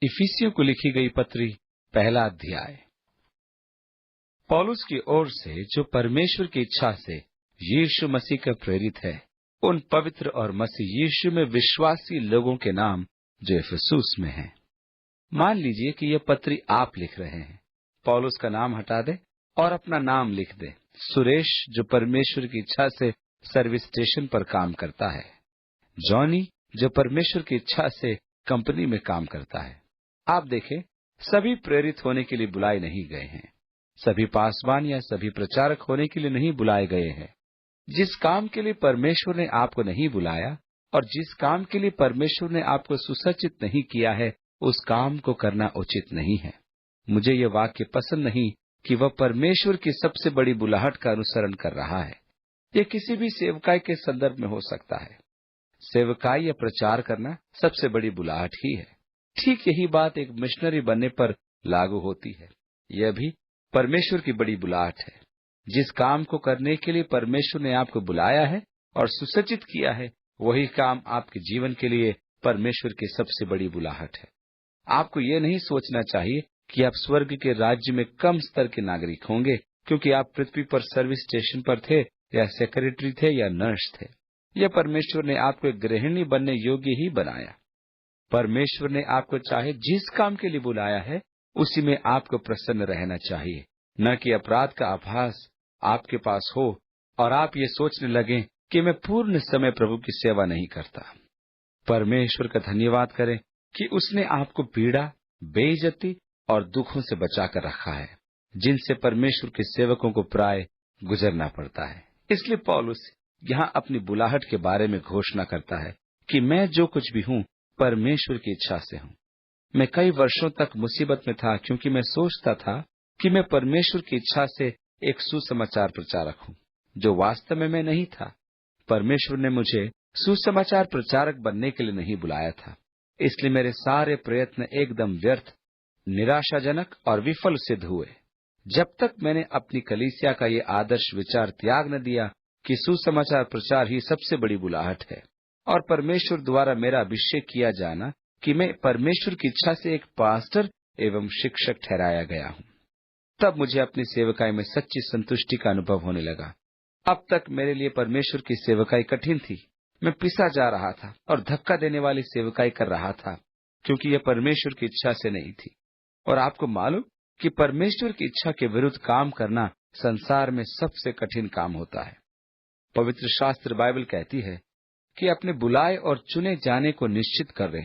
इफिसियों को लिखी गई पत्री, पहला अध्याय। पौलुस की ओर से, जो परमेश्वर की इच्छा से यीशु मसीह का प्रेरित है, उन पवित्र और मसीह यीशु में विश्वासी लोगों के नाम जो इफिसुस में हैं। मान लीजिए कि यह पत्री आप लिख रहे हैं। पौलुस का नाम हटा दे और अपना नाम लिख दे, सुरेश, जो परमेश्वर की इच्छा से सर्विस स्टेशन पर काम करता है। जॉनी, जो परमेश्वर की इच्छा से कंपनी में काम करता है। आप देखें, सभी प्रेरित होने के लिए बुलाए नहीं गए हैं। सभी पासवान या सभी प्रचारक होने के लिए नहीं बुलाए गए हैं। जिस काम के लिए परमेश्वर ने आपको नहीं बुलाया और जिस काम के लिए परमेश्वर ने आपको सुसज्जित नहीं किया है, उस काम को करना उचित नहीं है। मुझे यह वाक्य पसंद नहीं कि वह परमेश्वर की सबसे बड़ी बुलाहट का अनुसरण कर रहा है। यह किसी भी सेवकाई के संदर्भ में हो सकता है। सेवकाई या प्रचार करना सबसे बड़ी बुलाहट ही है। ठीक यही बात एक मिशनरी बनने पर लागू होती है। यह भी परमेश्वर की बड़ी बुलाहट है। जिस काम को करने के लिए परमेश्वर ने आपको बुलाया है और सुसज्जित किया है, वही काम आपके जीवन के लिए परमेश्वर की सबसे बड़ी बुलाहट है। आपको यह नहीं सोचना चाहिए कि आप स्वर्ग के राज्य में कम स्तर के नागरिक होंगे क्योंकि आप पृथ्वी पर सर्विस स्टेशन पर थे या सेक्रेटरी थे या नर्स थे। यह परमेश्वर ने आपको एक गृहिणी बनने योग्य ही बनाया। परमेश्वर ने आपको चाहे जिस काम के लिए बुलाया है, उसी में आपको प्रसन्न रहना चाहिए, न कि अपराध का आभास आपके पास हो और आप ये सोचने लगें कि मैं पूर्ण समय प्रभु की सेवा नहीं करता। परमेश्वर का धन्यवाद करें कि उसने आपको पीड़ा, बेइज्जती और दुखों से बचाकर रखा है, जिनसे परमेश्वर के सेवकों को प्राय गुजरना पड़ता है। इसलिए पौलुस यहाँ अपनी बुलाहट के बारे में घोषणा करता है कि मैं जो कुछ भी हूँ, परमेश्वर की इच्छा से हूँ। मैं कई वर्षों तक मुसीबत में था क्योंकि मैं सोचता था कि मैं परमेश्वर की इच्छा से एक सुसमाचार प्रचारक हूँ, जो वास्तव में मैं नहीं था। परमेश्वर ने मुझे सुसमाचार प्रचारक बनने के लिए नहीं बुलाया था। इसलिए मेरे सारे प्रयत्न एकदम व्यर्थ, निराशाजनक और विफल सिद्ध हुए। जब तक मैंने अपनी कलीसिया का ये आदर्श विचार त्याग न दिया कि सुसमाचार प्रचार ही सबसे बड़ी बुलाहट है और परमेश्वर द्वारा मेरा अभिषेक किया जाना कि मैं परमेश्वर की इच्छा से एक पास्टर एवं शिक्षक ठहराया गया हूँ, तब मुझे अपनी सेवकाई में सच्ची संतुष्टि का अनुभव होने लगा। अब तक मेरे लिए परमेश्वर की सेवकाई कठिन थी। मैं पिसा जा रहा था और धक्का देने वाली सेवकाई कर रहा था क्योंकि यह परमेश्वर की इच्छा से नहीं थी। और आपको मालूम कि परमेश्वर की इच्छा के विरुद्ध काम करना संसार में सबसे कठिन काम होता है। पवित्र शास्त्र बाइबल कहती है कि अपने बुलाए और चुने जाने को निश्चित कर रहे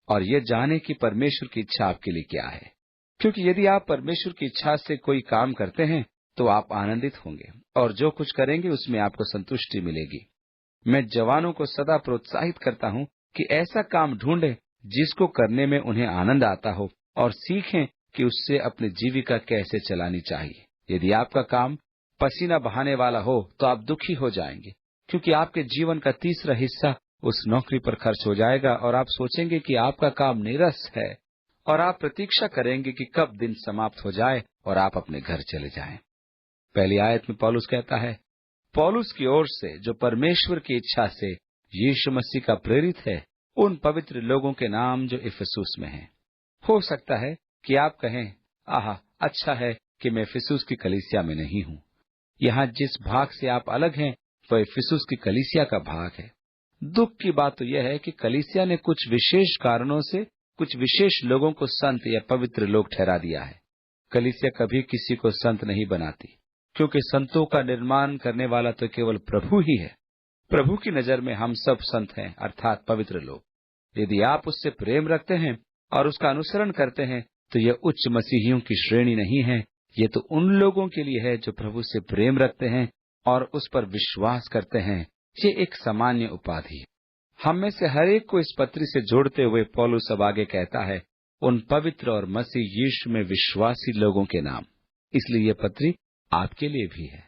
और ये जाने कि परमेश्वर की इच्छा आपके लिए क्या है, क्योंकि यदि आप परमेश्वर की इच्छा से कोई काम करते हैं तो आप आनंदित होंगे और जो कुछ करेंगे उसमें आपको संतुष्टि मिलेगी। मैं जवानों को सदा प्रोत्साहित करता हूं कि ऐसा काम ढूंढें जिसको करने में उन्हें आनंद आता हो और सीखें कि उससे अपनी जीविका कैसे चलानी चाहिए। यदि आपका काम पसीना बहाने वाला हो तो आप दुखी हो जाएंगे, क्योंकि आपके जीवन का तीसरा हिस्सा उस नौकरी पर खर्च हो जाएगा और आप सोचेंगे कि आपका काम नीरस है और आप प्रतीक्षा करेंगे कि कब दिन समाप्त हो जाए और आप अपने घर चले जाएं। पहली आयत में पौलुस कहता है, पौलुस की ओर से, जो परमेश्वर की इच्छा से यीशु मसीह का प्रेरित है, उन पवित्र लोगों के नाम जो इफिसुस में हैं। हो सकता है कि आप कहें, आहा, अच्छा है कि मैं इफिसुस की कलीसिया में नहीं हूँ। यहाँ जिस भाग से आप अलग हैं वह इफिसुस की कलीसिया का भाग है। दुख की बात तो यह है कि कलीसिया ने कुछ विशेष कारणों से कुछ विशेष लोगों को संत या पवित्र लोग ठहरा दिया है। कलीसिया कभी किसी को संत नहीं बनाती, क्योंकि संतों का निर्माण करने वाला तो केवल प्रभु ही है। प्रभु की नजर में हम सब संत हैं, अर्थात पवित्र लोग। यदि आप उससे प्रेम रखते हैं और उसका अनुसरण करते हैं तो यह उच्च मसीहियों की श्रेणी नहीं है। ये तो उन लोगों के लिए है जो प्रभु से प्रेम रखते हैं और उस पर विश्वास करते हैं। ये एक सामान्य उपाधि है। हम में से हर एक को इस पत्री से जोड़ते हुए पौलुस अब आगे कहता है, उन पवित्र और मसीह यीशु में विश्वासी लोगों के नाम। इसलिए यह पत्री आपके लिए भी है।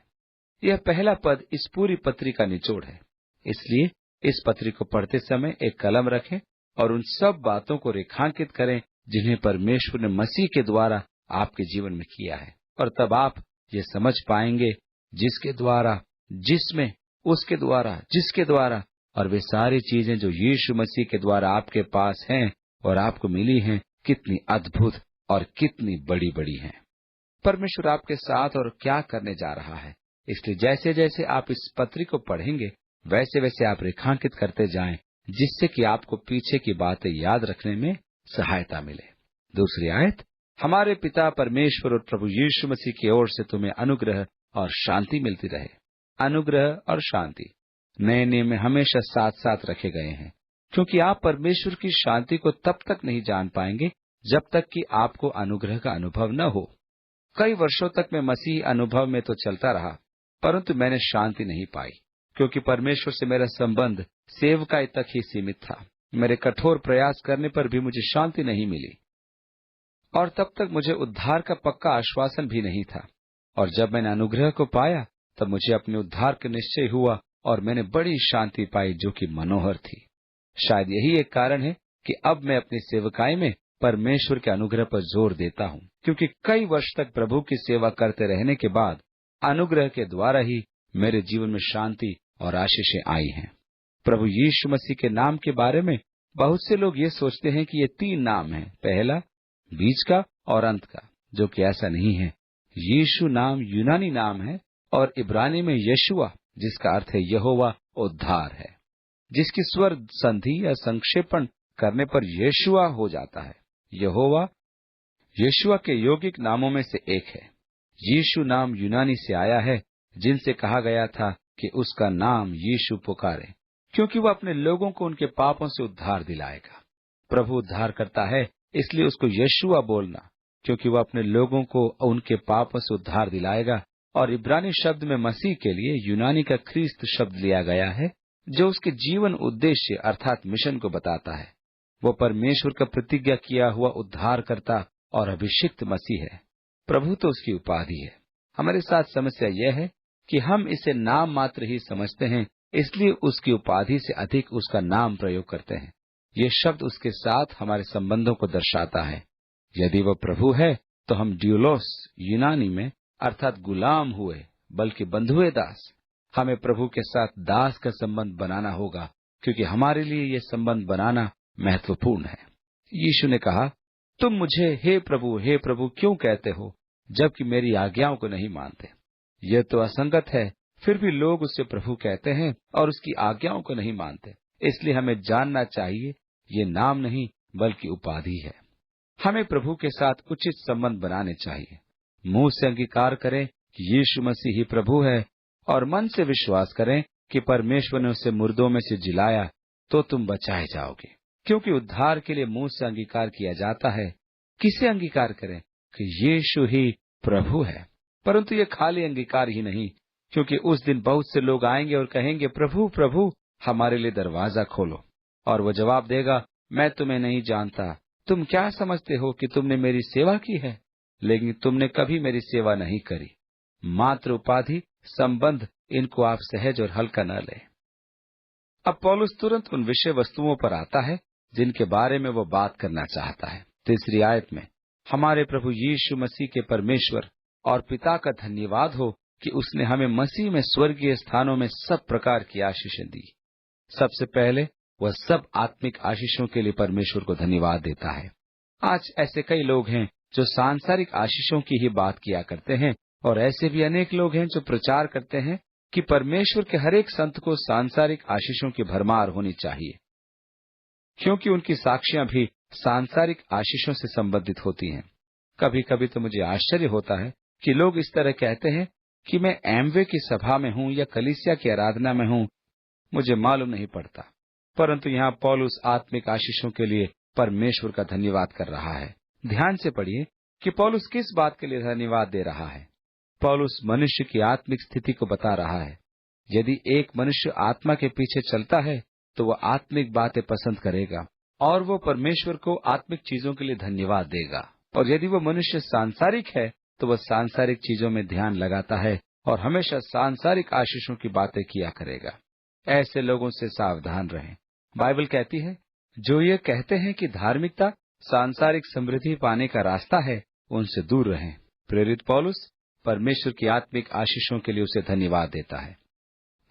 यह पहला पद इस पूरी पत्री का निचोड़ है। इसलिए इस पत्री को पढ़ते समय एक कलम रखें और उन सब बातों को रेखांकित करें जिन्हें परमेश्वर ने मसीह के द्वारा आपके जीवन में किया है, और तब आप ये समझ पाएंगे जिसके द्वारा, जिसमें, उसके द्वारा, जिसके द्वारा, और वे सारी चीजें जो यीशु मसीह के द्वारा आपके पास हैं और आपको मिली हैं, कितनी अद्भुत और कितनी बड़ी बड़ी हैं। परमेश्वर आपके साथ और क्या करने जा रहा है, इसलिए जैसे जैसे आप इस पत्री को पढ़ेंगे वैसे वैसे आप रेखांकित करते जाएं, जिससे कि आपको पीछे की बातें याद रखने में सहायता मिले। दूसरी आयत, हमारे पिता परमेश्वर और प्रभु यीशु मसीह की ओर से तुम्हें अनुग्रह और शांति मिलती रहे। अनुग्रह और शांति नए नियम में हमेशा साथ साथ रखे गए हैं, क्योंकि आप परमेश्वर की शांति को तब तक नहीं जान पाएंगे जब तक कि आपको अनुग्रह का अनुभव न हो। कई वर्षों तक मैं मसीह अनुभव में तो चलता रहा, परंतु मैंने शांति नहीं पाई, क्योंकि परमेश्वर से मेरा संबंध सेवकाई तक ही सीमित था। मेरे कठोर प्रयास करने पर भी मुझे शांति नहीं मिली, और तब तक मुझे उद्धार का पक्का आश्वासन भी नहीं था। और जब मैंने अनुग्रह को पाया तब मुझे अपने उद्धार का निश्चय हुआ और मैंने बड़ी शांति पाई, जो कि मनोहर थी। शायद यही एक कारण है कि अब मैं अपनी सेवकाई में परमेश्वर के अनुग्रह पर जोर देता हूँ, क्योंकि कई वर्ष तक प्रभु की सेवा करते रहने के बाद अनुग्रह के द्वारा ही मेरे जीवन में शांति और आशीषें आई हैं। प्रभु यीशु मसीह के नाम के बारे में बहुत से लोग ये सोचते हैं कि ये 3 नाम हैं, पहला, बीच का और अंत का, जो कि ऐसा नहीं है। यीशु नाम यूनानी नाम है और इब्रानी में यशुआ, जिसका अर्थ है यहोवा उद्धार है, जिसकी स्वर संधि या संक्षेपण करने पर यशुआ हो जाता है। यहोवा यशुआ के यौगिक नामों में से एक है। यीशु नाम यूनानी से आया है, जिनसे कहा गया था कि उसका नाम यीशु पुकारे, क्योंकि वह अपने लोगों को उनके पापों से उद्धार दिलाएगा। प्रभु उद्धार करता है, इसलिए उसको यशुआ बोलना, क्योंकि वह अपने लोगों को उनके पापों से उद्धार दिलाएगा। और इब्रानी शब्द में मसीह के लिए यूनानी का ख्रीस्त शब्द लिया गया है, जो उसके जीवन उद्देश्य अर्थात मिशन को बताता है। वो परमेश्वर का प्रतिज्ञा किया हुआ उद्धारकर्ता और अभिषिक्त मसीह है। प्रभु तो उसकी उपाधि है। हमारे साथ समस्या यह है कि हम इसे नाम मात्र ही समझते हैं, इसलिए उसकी उपाधि से अधिक उसका नाम प्रयोग करते हैं। ये शब्द उसके साथ हमारे संबंधों को दर्शाता है। यदि वह प्रभु है तो हम ड्यूलोस यूनानी में अर्थात गुलाम हुए, बल्कि बंधुए दास। हमें प्रभु के साथ दास का संबंध बनाना होगा, क्योंकि हमारे लिए ये संबंध बनाना महत्वपूर्ण है। यीशु ने कहा, तुम मुझे हे प्रभु क्यों कहते हो, जबकि मेरी आज्ञाओं को नहीं मानते। यह तो असंगत है, फिर भी लोग उससे प्रभु कहते हैं और उसकी आज्ञाओं को नहीं मानते। इसलिए हमें जानना चाहिए, ये नाम नहीं बल्कि उपाधि है। हमें प्रभु के साथ उचित संबंध बनाने चाहिए। मुंह से अंगीकार करें कि यीशु मसीह ही प्रभु है और मन से विश्वास करें कि परमेश्वर ने उसे मुर्दों में से जिलाया, तो तुम बचाए जाओगे। क्योंकि उद्धार के लिए मुंह से अंगीकार किया जाता है। किसे अंगीकार करें? कि यीशु ही प्रभु है। परंतु ये खाली अंगीकार ही नहीं, क्योंकि उस दिन बहुत से लोग आएंगे और कहेंगे, प्रभु प्रभु हमारे लिए दरवाजा खोलो। और वो जवाब देगा, मैं तुम्हें नहीं जानता। तुम क्या समझते हो कि तुमने मेरी सेवा की है, लेकिन तुमने कभी मेरी सेवा नहीं करी। मात्र उपाधि संबंध, इनको आप सहज और हल्का न लें। अब पौलुस तुरंत उन विषय वस्तुओं पर आता है जिनके बारे में वो बात करना चाहता है। 3 आयत में, हमारे प्रभु यीशु मसीह के परमेश्वर और पिता का धन्यवाद हो कि उसने हमें मसीह में स्वर्गीय स्थानों में सब प्रकार की आशीषें दी। सबसे पहले वह सब आत्मिक आशीषों के लिए परमेश्वर को धन्यवाद देता है। आज ऐसे कई लोग हैं जो सांसारिक आशीषों की ही बात किया करते हैं, और ऐसे भी अनेक लोग हैं जो प्रचार करते हैं कि परमेश्वर के हर एक संत को सांसारिक आशीषों की भरमार होनी चाहिए, क्योंकि उनकी साक्षियां भी सांसारिक आशीषों से संबंधित होती हैं। कभी कभी तो मुझे आश्चर्य होता है कि लोग इस तरह कहते हैं कि मैं एमवे की सभा में हूं या कलीसिया की आराधना में हूं, मुझे मालूम नहीं पड़ता। परंतु यहाँ पौलुस आत्मिक आशीषों के लिए परमेश्वर का धन्यवाद कर रहा है। ध्यान से पढ़िए कि पौलुस किस बात के लिए धन्यवाद दे रहा है। पौलुस मनुष्य की आत्मिक स्थिति को बता रहा है। यदि एक मनुष्य आत्मा के पीछे चलता है तो वह आत्मिक बातें पसंद करेगा और वो परमेश्वर को आत्मिक चीजों के लिए धन्यवाद देगा। और यदि वह मनुष्य सांसारिक है तो वह सांसारिक चीजों में ध्यान लगाता है और हमेशा सांसारिक आशीषों की बातें किया करेगा। ऐसे लोगों से सावधान रहें। बाइबल कहती है, जो ये कहते हैं कि धार्मिकता सांसारिक समृद्धि पाने का रास्ता है, उनसे दूर रहें। प्रेरित पौलुस परमेश्वर की आत्मिक आशीषों के लिए उसे धन्यवाद देता है।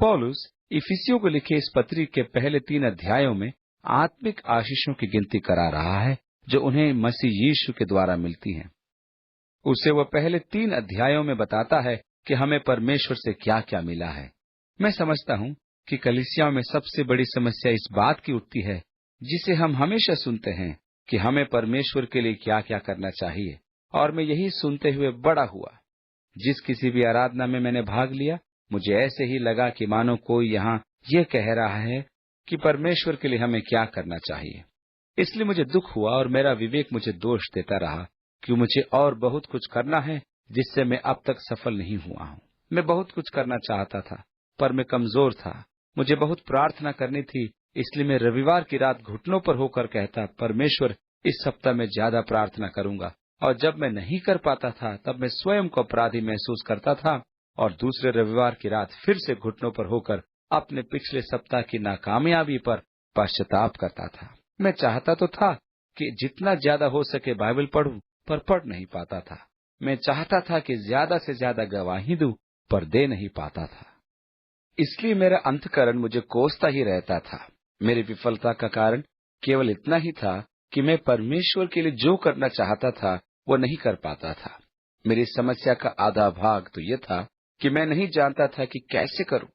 पौलुस इफिसियों को लिखे इस पत्री के पहले 3 अध्यायों में आत्मिक आशीषों की गिनती करा रहा है जो उन्हें मसीह यीशु के द्वारा मिलती हैं। उसे वह पहले 3 अध्यायों में बताता है कि हमें परमेश्वर से क्या क्या मिला है। मैं समझता हूं कि कलीसियाओं में सबसे बड़ी समस्या इस बात की उठती है, जिसे हम हमेशा सुनते हैं, कि हमें परमेश्वर के लिए क्या क्या करना चाहिए। और मैं यही सुनते हुए बड़ा हुआ। जिस किसी भी आराधना में मैंने भाग लिया, मुझे ऐसे ही लगा कि मानो कोई यहाँ ये कह रहा है कि परमेश्वर के लिए हमें क्या करना चाहिए। इसलिए मुझे दुख हुआ और मेरा विवेक मुझे दोष देता रहा कि मुझे और बहुत कुछ करना है, जिससे मैं अब तक सफल नहीं हुआ हूँ। मैं बहुत कुछ करना चाहता था, पर मैं कमजोर था। मुझे बहुत प्रार्थना करनी थी, इसलिए मैं रविवार की रात घुटनों पर होकर कहता, परमेश्वर, इस सप्ताह में ज्यादा प्रार्थना करूंगा। और जब मैं नहीं कर पाता था, तब मैं स्वयं को अपराधी महसूस करता था और दूसरे रविवार की रात फिर से घुटनों पर होकर अपने पिछले सप्ताह की नाकामयाबी पर पश्चाताप करता था। मैं चाहता तो था कि जितना ज्यादा हो सके बाइबल पढूं, पर पढ़ नहीं पाता था। मैं चाहता था कि ज्यादा से ज्यादा गवाही दूं, पर दे नहीं पाता था। इसलिए मेरा अंतःकरण मुझे कोसता ही रहता था। मेरी विफलता का कारण केवल इतना ही था कि मैं परमेश्वर के लिए जो करना चाहता था वो नहीं कर पाता था। मेरी समस्या का आधा भाग तो ये था कि मैं नहीं जानता था कि कैसे करूं।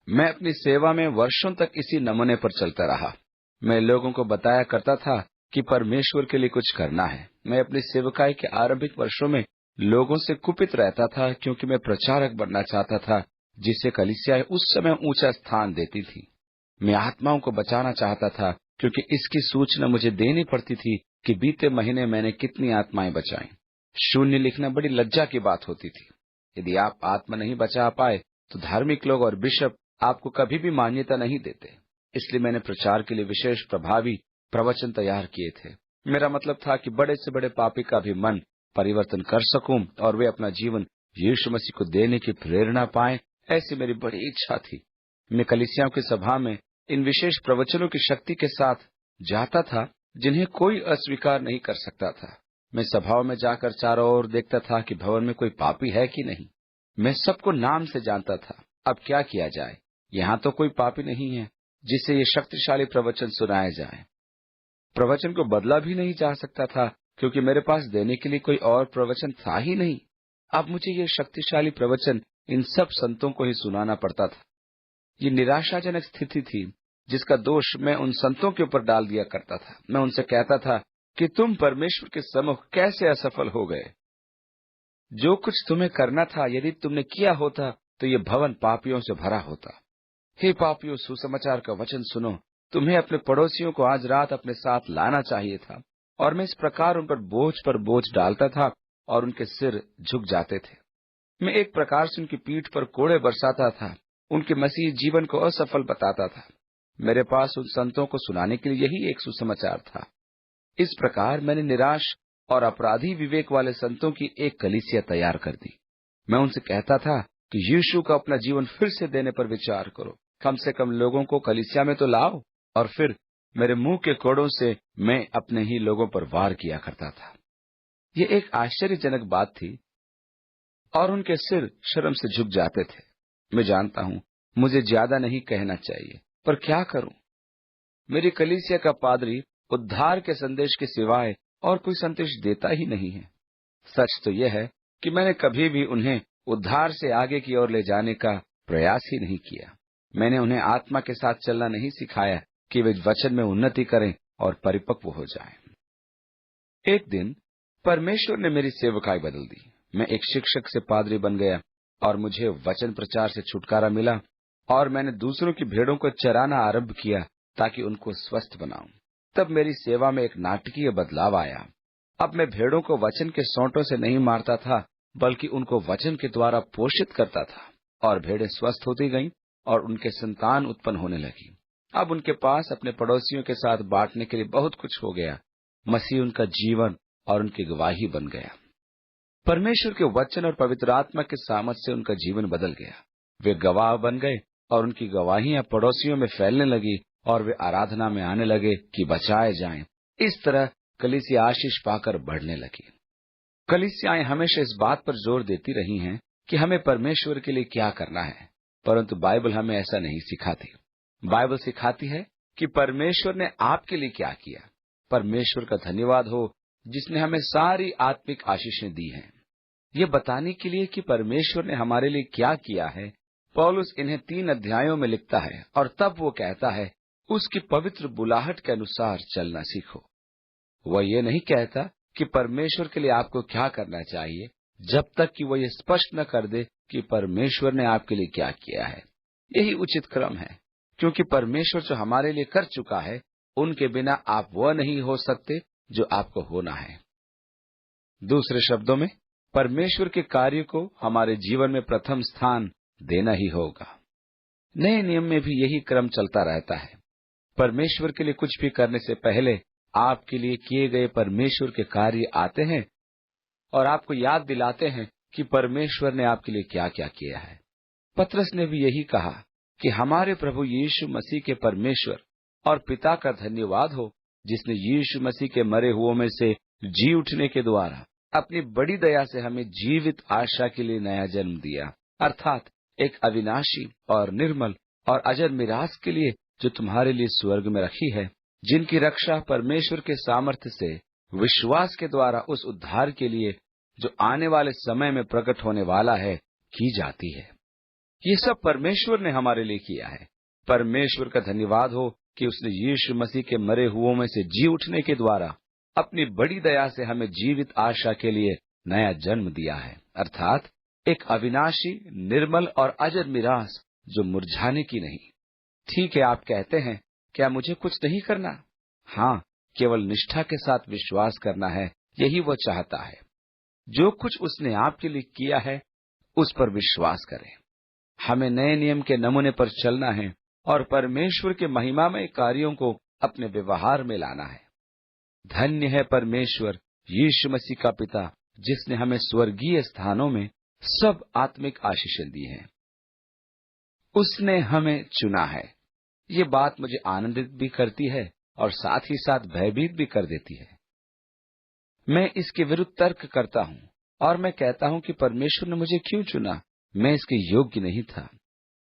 मैं अपनी सेवा में वर्षों तक इसी नमूने पर चलता रहा। मैं लोगों को बताया करता था कि परमेश्वर के लिए कुछ करना है। मैं अपनी सेवकाई के आरंभिक वर्षों में लोगों से कुपित रहता था, क्योंकि मैं प्रचारक बनना चाहता था, जिसे कलीसियाएं उस समय ऊंचा स्थान देती थी। मैं आत्माओं को बचाना चाहता था, क्योंकि इसकी सूचना मुझे देनी पड़ती थी कि बीते महीने मैंने कितनी आत्माएं बचाईं। शून्य लिखना बड़ी लज्जा की बात होती थी। यदि आप आत्मा नहीं बचा पाए तो धार्मिक लोग और बिशप आपको कभी भी मान्यता नहीं देते। इसलिए मैंने प्रचार के लिए विशेष प्रभावी प्रवचन तैयार किए थे। मेरा मतलब था कि बड़े से बड़े पापी का भी मन परिवर्तन कर सकूं और वे अपना जीवन यीशु मसीह को देने की प्रेरणा पाएं, ऐसी मेरी बड़ी इच्छा थी। मैं कलीसियाओं की सभा में इन विशेष प्रवचनों की शक्ति के साथ जाता था, जिन्हें कोई अस्वीकार नहीं कर सकता था। मैं सभाओं में जाकर चारों ओर देखता था कि भवन में कोई पापी है कि नहीं। मैं सबको नाम से जानता था। अब क्या किया जाए? यहाँ तो कोई पापी नहीं है जिसे ये शक्तिशाली प्रवचन सुनाया जाए। प्रवचन को बदला भी नहीं जा सकता था, क्योंकि मेरे पास देने के लिए कोई और प्रवचन था ही नहीं। अब मुझे ये शक्तिशाली प्रवचन इन सब संतों को ही सुनाना पड़ता था। ये निराशाजनक स्थिति थी, जिसका दोष मैं उन संतों के ऊपर डाल दिया करता था। मैं उनसे कहता था कि तुम परमेश्वर के सम्मुख कैसे असफल हो गए। जो कुछ तुम्हें करना था, यदि तुमने किया होता तो ये भवन पापियों से भरा होता। हे पापियों, सुसमाचार का वचन सुनो। तुम्हें अपने पड़ोसियों को आज रात अपने साथ लाना चाहिए था। और मैं इस प्रकार उन पर बोझ डालता था और उनके सिर झुक जाते थे। मैं एक प्रकार से उनकी पीठ पर कोड़े बरसाता था, उनके मसीही जीवन को असफल बताता था। मेरे पास उन संतों को सुनाने के लिए यही एक सुसमाचार था। इस प्रकार मैंने निराश और अपराधी विवेक वाले संतों की एक कलीसिया तैयार कर दी। मैं उनसे कहता था कि यीशु को अपना जीवन फिर से देने पर विचार करो। कम से कम लोगों को कलीसिया में तो लाओ। और फिर मेरे मुंह के कोड़ों से मैं अपने ही लोगों पर वार किया करता था। ये एक आश्चर्यजनक बात थी और उनके सिर शर्म से झुक जाते थे। मैं जानता हूँ मुझे ज्यादा नहीं कहना चाहिए, पर क्या करूं? मेरी कलीसिया का पादरी उद्धार के संदेश के सिवाय और कोई संदेश देता ही नहीं है। सच तो यह है कि मैंने कभी भी उन्हें उद्धार से आगे की ओर ले जाने का प्रयास ही नहीं किया। मैंने उन्हें आत्मा के साथ चलना नहीं सिखाया कि वे वचन में उन्नति करें और परिपक्व हो जाएं। एक दिन परमेश्वर ने मेरी सेवकाई बदल दी। मैं एक शिक्षक से पादरी बन गया और मुझे वचन प्रचार से छुटकारा मिला और मैंने दूसरों की भेड़ों को चराना आरंभ किया ताकि उनको स्वस्थ बनाऊं। तब मेरी सेवा में एक नाटकीय बदलाव आया। अब मैं भेड़ों को वचन के सोंटों से नहीं मारता था, बल्कि उनको वचन के द्वारा पोषित करता था और भेड़ें स्वस्थ होती गईं और उनके संतान उत्पन्न होने लगी। अब उनके पास अपने पड़ोसियों के साथ बांटने के लिए बहुत कुछ हो गया। मसीह उनका जीवन और उनकी गवाही बन गया। परमेश्वर के वचन और पवित्र आत्मा के सामर्थ्य से उनका जीवन बदल गया। वे गवाह बन गए और उनकी गवाहियां पड़ोसियों में फैलने लगी और वे आराधना में आने लगे कि बचाए जाएं। इस तरह कलीसिया आशीष पाकर बढ़ने लगी। कलीसियाएं हमेशा इस बात पर जोर देती रही हैं कि हमें परमेश्वर के लिए क्या करना है, परंतु बाइबल हमें ऐसा नहीं सिखाती। बाइबल सिखाती है कि परमेश्वर ने आपके लिए क्या किया। परमेश्वर का धन्यवाद हो जिसने हमें सारी आत्मिक आशीषें दी हैं। ये बताने के लिए कि परमेश्वर ने हमारे लिए क्या किया है, पौलुस इन्हें 3 अध्यायों में लिखता है और तब वो कहता है, उसकी पवित्र बुलाहट के अनुसार चलना सीखो। वह ये नहीं कहता कि परमेश्वर के लिए आपको क्या करना चाहिए, जब तक कि वह ये स्पष्ट न कर दे कि परमेश्वर ने आपके लिए क्या किया है। यही उचित क्रम है, क्योंकि परमेश्वर जो हमारे लिए कर चुका है, उनके बिना आप वह नहीं हो सकते जो आपको होना है। दूसरे शब्दों में, परमेश्वर के कार्य को हमारे जीवन में प्रथम स्थान देना ही होगा। नए नियम में भी यही क्रम चलता रहता है। परमेश्वर के लिए कुछ भी करने से पहले आपके लिए किए गए परमेश्वर के कार्य आते हैं और आपको याद दिलाते हैं कि परमेश्वर ने आपके लिए क्या क्या किया है। पतरस ने भी यही कहा कि हमारे प्रभु यीशु मसीह के परमेश्वर और पिता का धन्यवाद हो, जिसने यीशु मसीह के मरे हुओं में से जी उठने के द्वारा अपनी बड़ी दया से हमें जीवित आशा के लिए नया जन्म दिया, अर्थात एक अविनाशी और निर्मल और अजर मिरास के लिए जो तुम्हारे लिए स्वर्ग में रखी है, जिनकी रक्षा परमेश्वर के सामर्थ्य से विश्वास के द्वारा उस उद्धार के लिए जो आने वाले समय में प्रकट होने वाला है की जाती है। ये सब परमेश्वर ने हमारे लिए किया है। परमेश्वर का धन्यवाद हो कि उसने यीशु मसीह के मरे हुओं में से जी उठने के द्वारा अपनी बड़ी दया से हमें जीवित आशा के लिए नया जन्म दिया है, अर्थात एक अविनाशी, निर्मल और अजर मिरास जो मुरझाने की नहीं। ठीक है, आप कहते हैं, क्या मुझे कुछ नहीं करना? हाँ, केवल निष्ठा के साथ विश्वास करना है, यही वो चाहता है। जो कुछ उसने आपके लिए किया है, उस पर विश्वास करें। हमें नए नियम के नमूने पर चलना है और परमेश्वर के महिमामय कार्यों को अपने व्यवहार में लाना है। धन्य है परमेश्वर यीशु मसीह का पिता, जिसने हमें स्वर्गीय स्थानों में सब आत्मिक आशीषें दी हैं। उसने हमें चुना है। ये बात मुझे आनंदित भी करती है और साथ ही साथ भयभीत भी कर देती है। मैं इसके विरुद्ध तर्क करता हूँ और मैं कहता हूँ कि परमेश्वर ने मुझे क्यों चुना, मैं इसके योग्य नहीं था।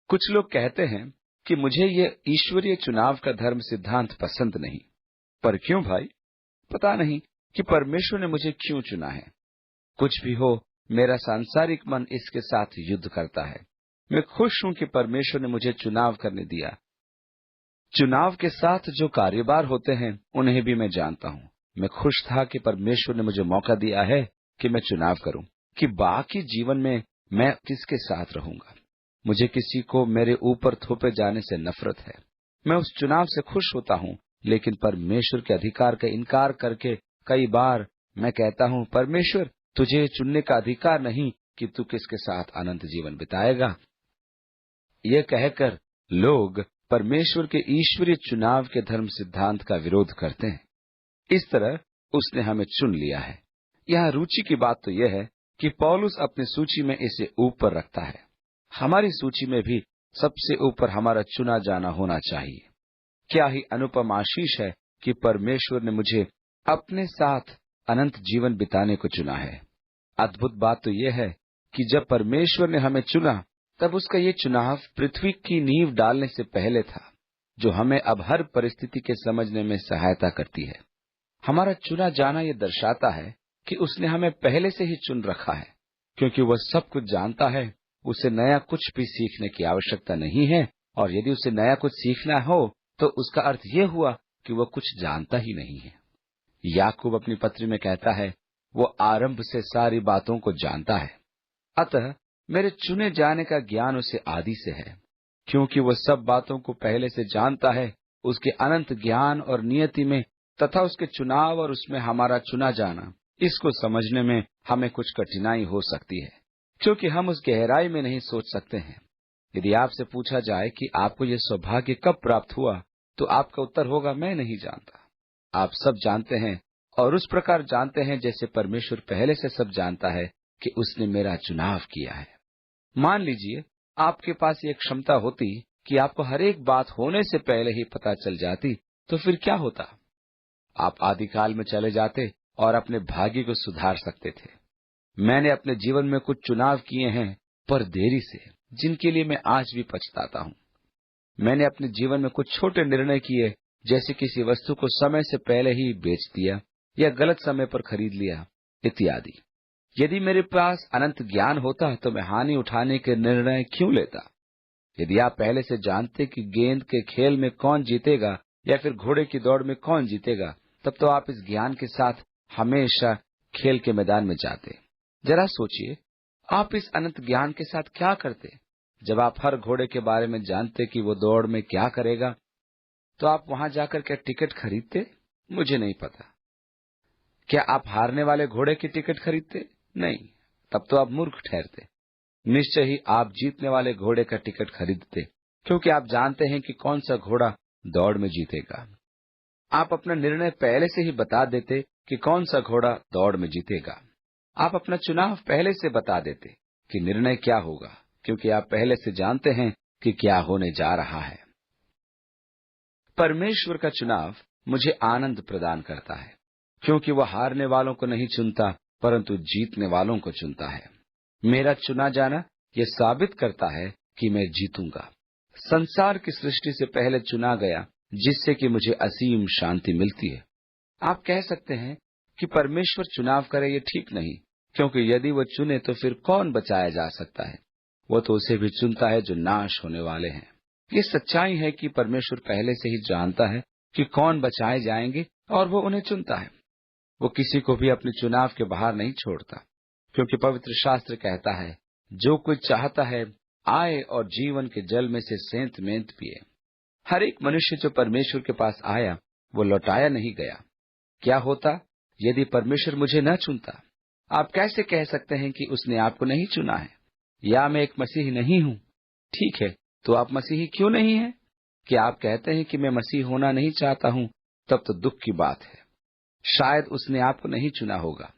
कुछ लोग कहते हैं कि मुझे ये ईश्वरीय चुनाव का धर्म सिद्धांत पसंद नहीं। पर क्यों भाई? पता नहीं कि परमेश्वर ने मुझे क्यों चुना है। कुछ भी हो, मेरा सांसारिक मन इसके साथ युद्ध करता है। मैं खुश हूं कि परमेश्वर ने मुझे चुनाव करने दिया। चुनाव के साथ जो कार्यभार होते हैं, उन्हें भी मैं जानता हूं। मैं खुश था कि परमेश्वर ने मुझे मौका दिया है कि मैं चुनाव करूं कि बाकी जीवन में मैं किसके साथ रहूंगा। मुझे किसी को मेरे ऊपर थोपे जाने से नफरत है। मैं उस चुनाव से खुश होता हूं, लेकिन परमेश्वर के अधिकार का इनकार करके कई बार मैं कहता हूं, परमेश्वर तुझे चुनने का अधिकार नहीं कि तू किसके साथ अनंत जीवन बिताएगा। यह कहकर लोग परमेश्वर के ईश्वरीय चुनाव के धर्म सिद्धांत का विरोध करते हैं। इस तरह उसने हमें चुन लिया है। यहाँ रुचि की बात तो यह है कि पौलुस अपनी सूची में इसे ऊपर रखता है। हमारी सूची में भी सबसे ऊपर हमारा चुना जाना होना चाहिए। क्या ही अनुपम आशीष है कि परमेश्वर ने मुझे अपने साथ अनंत जीवन बिताने को चुना है। अद्भुत बात तो यह है कि जब परमेश्वर ने हमें चुना, तब उसका ये चुनाव पृथ्वी की नींव डालने से पहले था, जो हमें अब हर परिस्थिति के समझने में सहायता करती है। हमारा चुना जाना ये दर्शाता है कि उसने हमें पहले से ही चुन रखा है, क्योंकि वह सब कुछ जानता है। उसे नया कुछ भी सीखने की आवश्यकता नहीं है, और यदि उसे नया कुछ सीखना हो तो उसका अर्थ यह हुआ कि वह कुछ जानता ही नहीं है। याकूब अपनी पत्री में कहता है, वो आरंभ से सारी बातों को जानता है। अतः मेरे चुने जाने का ज्ञान उसे आदि से है, क्योंकि वह सब बातों को पहले से जानता है। उसके अनंत ज्ञान और नियति में तथा उसके चुनाव और उसमें हमारा चुना जाना, इसको समझने में हमें कुछ कठिनाई हो सकती है, क्योंकि हम उस गहराई में नहीं सोच सकते हैं। यदि आपसे पूछा जाए कि आपको यह सौभाग्य कब प्राप्त हुआ, तो आपका उत्तर होगा, मैं नहीं जानता। आप सब जानते हैं और उस प्रकार जानते हैं जैसे परमेश्वर पहले से सब जानता है कि उसने मेरा चुनाव किया है। मान लीजिए आपके पास ये क्षमता होती कि आपको हर एक बात होने से पहले ही पता चल जाती, तो फिर क्या होता? आप आदिकाल में चले जाते और अपने भाग्य को सुधार सकते थे। मैंने अपने जीवन में कुछ चुनाव किए हैं, पर देरी से, जिनके लिए मैं आज भी पछताता हूँ। मैंने अपने जीवन में कुछ छोटे निर्णय किए जैसे किसी वस्तु को समय से पहले ही बेच दिया या गलत समय पर खरीद लिया इत्यादि। यदि मेरे पास अनंत ज्ञान होता तो मैं हानि उठाने के निर्णय क्यों लेता? यदि आप पहले से जानते कि गेंद के खेल में कौन जीतेगा या फिर घोड़े की दौड़ में कौन जीतेगा, तब तो आप इस ज्ञान के साथ हमेशा खेल के मैदान में जाते। जरा सोचिए, आप इस अनंत ज्ञान के साथ क्या करते? जब आप हर घोड़े के बारे में जानते कि वो दौड़ में क्या करेगा, तो आप वहां जाकर क्या टिकट खरीदते? मुझे नहीं पता। क्या आप हारने वाले घोड़े की टिकट खरीदते? नहीं, तब तो आप मूर्ख ठहरते। निश्चय ही आप जीतने वाले घोड़े का टिकट खरीदते, क्योंकि आप जानते हैं कि कौन सा घोड़ा दौड़ में जीतेगा। आप अपना निर्णय पहले से ही बता देते कि कौन सा घोड़ा दौड़ में जीतेगा। आप अपना चुनाव पहले से बता देते कि निर्णय क्या होगा, क्योंकि आप पहले से जानते हैं कि क्या होने जा रहा है। परमेश्वर का चुनाव मुझे आनंद प्रदान करता है, क्योंकि वह हारने वालों को नहीं चुनता, परंतु जीतने वालों को चुनता है। मेरा चुना जाना यह साबित करता है कि मैं जीतूंगा। संसार की सृष्टि से पहले चुना गया, जिससे कि मुझे असीम शांति मिलती है। आप कह सकते हैं कि परमेश्वर चुनाव करे, ये ठीक नहीं, क्योंकि यदि वो चुने तो फिर कौन बचाया जा सकता है? वो तो उसे भी चुनता है जो नाश होने वाले हैं। ये सच्चाई है कि परमेश्वर पहले से ही जानता है कि कौन बचाए जाएंगे और वो उन्हें चुनता है। वो किसी को भी अपने चुनाव के बाहर नहीं छोड़ता, क्योंकि पवित्र शास्त्र कहता है, जो कोई चाहता है आए और जीवन के जल में से सेंत मेंत पिए। हर एक मनुष्य जो परमेश्वर के पास आया, वो लौटाया नहीं गया। क्या होता यदि परमेश्वर मुझे न चुनता? आप कैसे कह सकते हैं कि उसने आपको नहीं चुना है? या मैं एक मसीही नहीं हूं? ठीक है, तो आप मसीही क्यों नहीं हैं? क्या आप कहते हैं कि मैं मसीह होना नहीं चाहता हूं? तब तो दुख की बात है। शायद उसने आपको नहीं चुना होगा,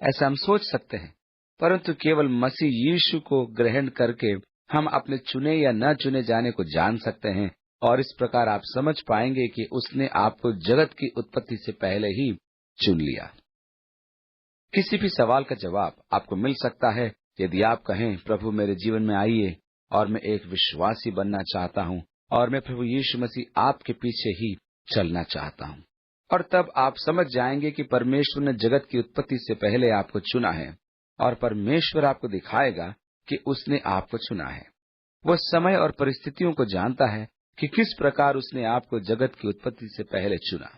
ऐसा हम सोच सकते हैं, परंतु केवल मसीह यीशु को ग्रहण करके हम अपने चुने या न चुने जाने को जान सकते हैं, और इस प्रकार आप समझ पाएंगे कि उसने आपको जगत की उत्पत्ति से पहले ही चुन लिया। किसी भी सवाल का जवाब आपको मिल सकता है यदि आप कहें, प्रभु मेरे जीवन में आइए और मैं एक विश्वासी बनना चाहता हूं और मैं प्रभु यीशु मसीह आपके पीछे ही चलना चाहता हूं। और तब आप समझ जाएंगे कि परमेश्वर ने जगत की उत्पत्ति से पहले आपको चुना है, और परमेश्वर आपको दिखाएगा कि उसने आपको चुना है। वह समय और परिस्थितियों को जानता है कि किस प्रकार उसने आपको जगत की उत्पत्ति से पहले चुना।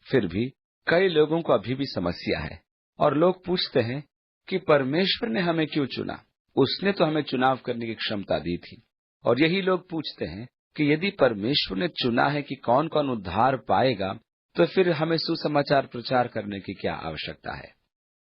फिर भी कई लोगों को अभी भी समस्या है, और लोग पूछते हैं कि परमेश्वर ने हमें क्यों चुना? उसने तो हमें चुनाव करने की क्षमता दी थी। और यही लोग पूछते हैं कि यदि परमेश्वर ने चुना है कि कौन कौन उद्धार पाएगा, तो फिर हमें सुसमाचार प्रचार करने की क्या आवश्यकता है?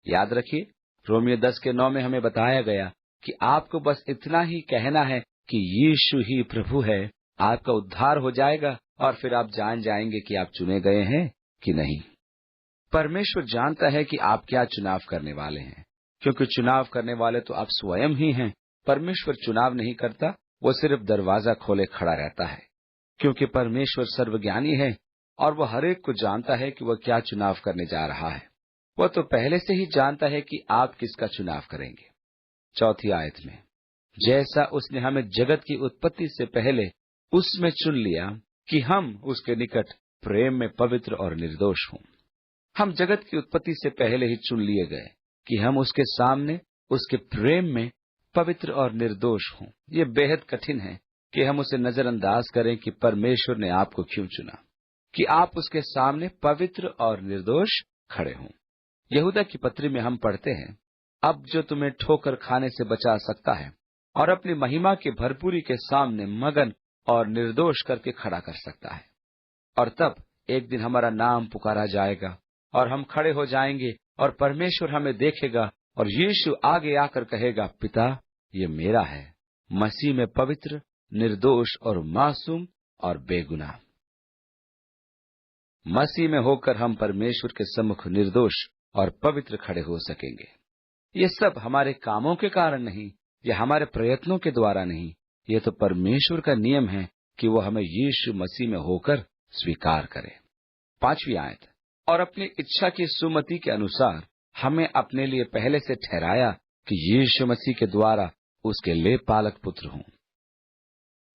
याद रखिए, रोमियो 10:9 में हमें बताया गया कि आपको बस इतना ही कहना है कि यीशु ही प्रभु है, आपका उद्धार हो जाएगा, और फिर आप जान जाएंगे कि आप चुने गए हैं कि नहीं। परमेश्वर जानता है कि आप क्या चुनाव करने वाले हैं, क्योंकि चुनाव करने वाले तो आप स्वयं ही हैं। परमेश्वर चुनाव नहीं करता, वो सिर्फ दरवाजा खोले खड़ा रहता है, क्योंकि परमेश्वर सर्वज्ञानी है और वह हर एक को जानता है कि वह क्या चुनाव करने जा रहा है। वह तो पहले से ही जानता है कि आप किसका चुनाव करेंगे। 4 आयत में, जैसा उसने हमें जगत की उत्पत्ति से पहले उसमें चुन लिया कि हम उसके निकट प्रेम में पवित्र और निर्दोष हों। हम जगत की उत्पत्ति से पहले ही चुन लिए गए कि हम उसके सामने उसके प्रेम में पवित्र और निर्दोष हों। ये बेहद कठिन है कि हम उसे नजरअंदाज करें कि परमेश्वर ने आपको क्यों चुना, कि आप उसके सामने पवित्र और निर्दोष खड़े हों। यहूदा की पत्री में हम पढ़ते हैं, अब जो तुम्हें ठोकर खाने से बचा सकता है और अपनी महिमा की भरपूरी के सामने मगन और निर्दोष करके खड़ा कर सकता है। और तब एक दिन हमारा नाम पुकारा जाएगा और हम खड़े हो जाएंगे और परमेश्वर हमें देखेगा और यीशु आगे आकर कहेगा, पिता ये मेरा है, मसीह में पवित्र, निर्दोष और मासूम और बेगुनाह। मसीह में होकर हम परमेश्वर के सम्मुख निर्दोष और पवित्र खड़े हो सकेंगे। ये सब हमारे कामों के कारण नहीं, ये हमारे प्रयत्नों के द्वारा नहीं, ये तो परमेश्वर का नियम है कि वो हमें यीशु मसीह में होकर स्वीकार करे। 5वीं आयत, और अपनी इच्छा की सुमति के अनुसार हमें अपने लिए पहले से ठहराया कि यीशु मसीह के द्वारा उसके ले पालक पुत्र हों।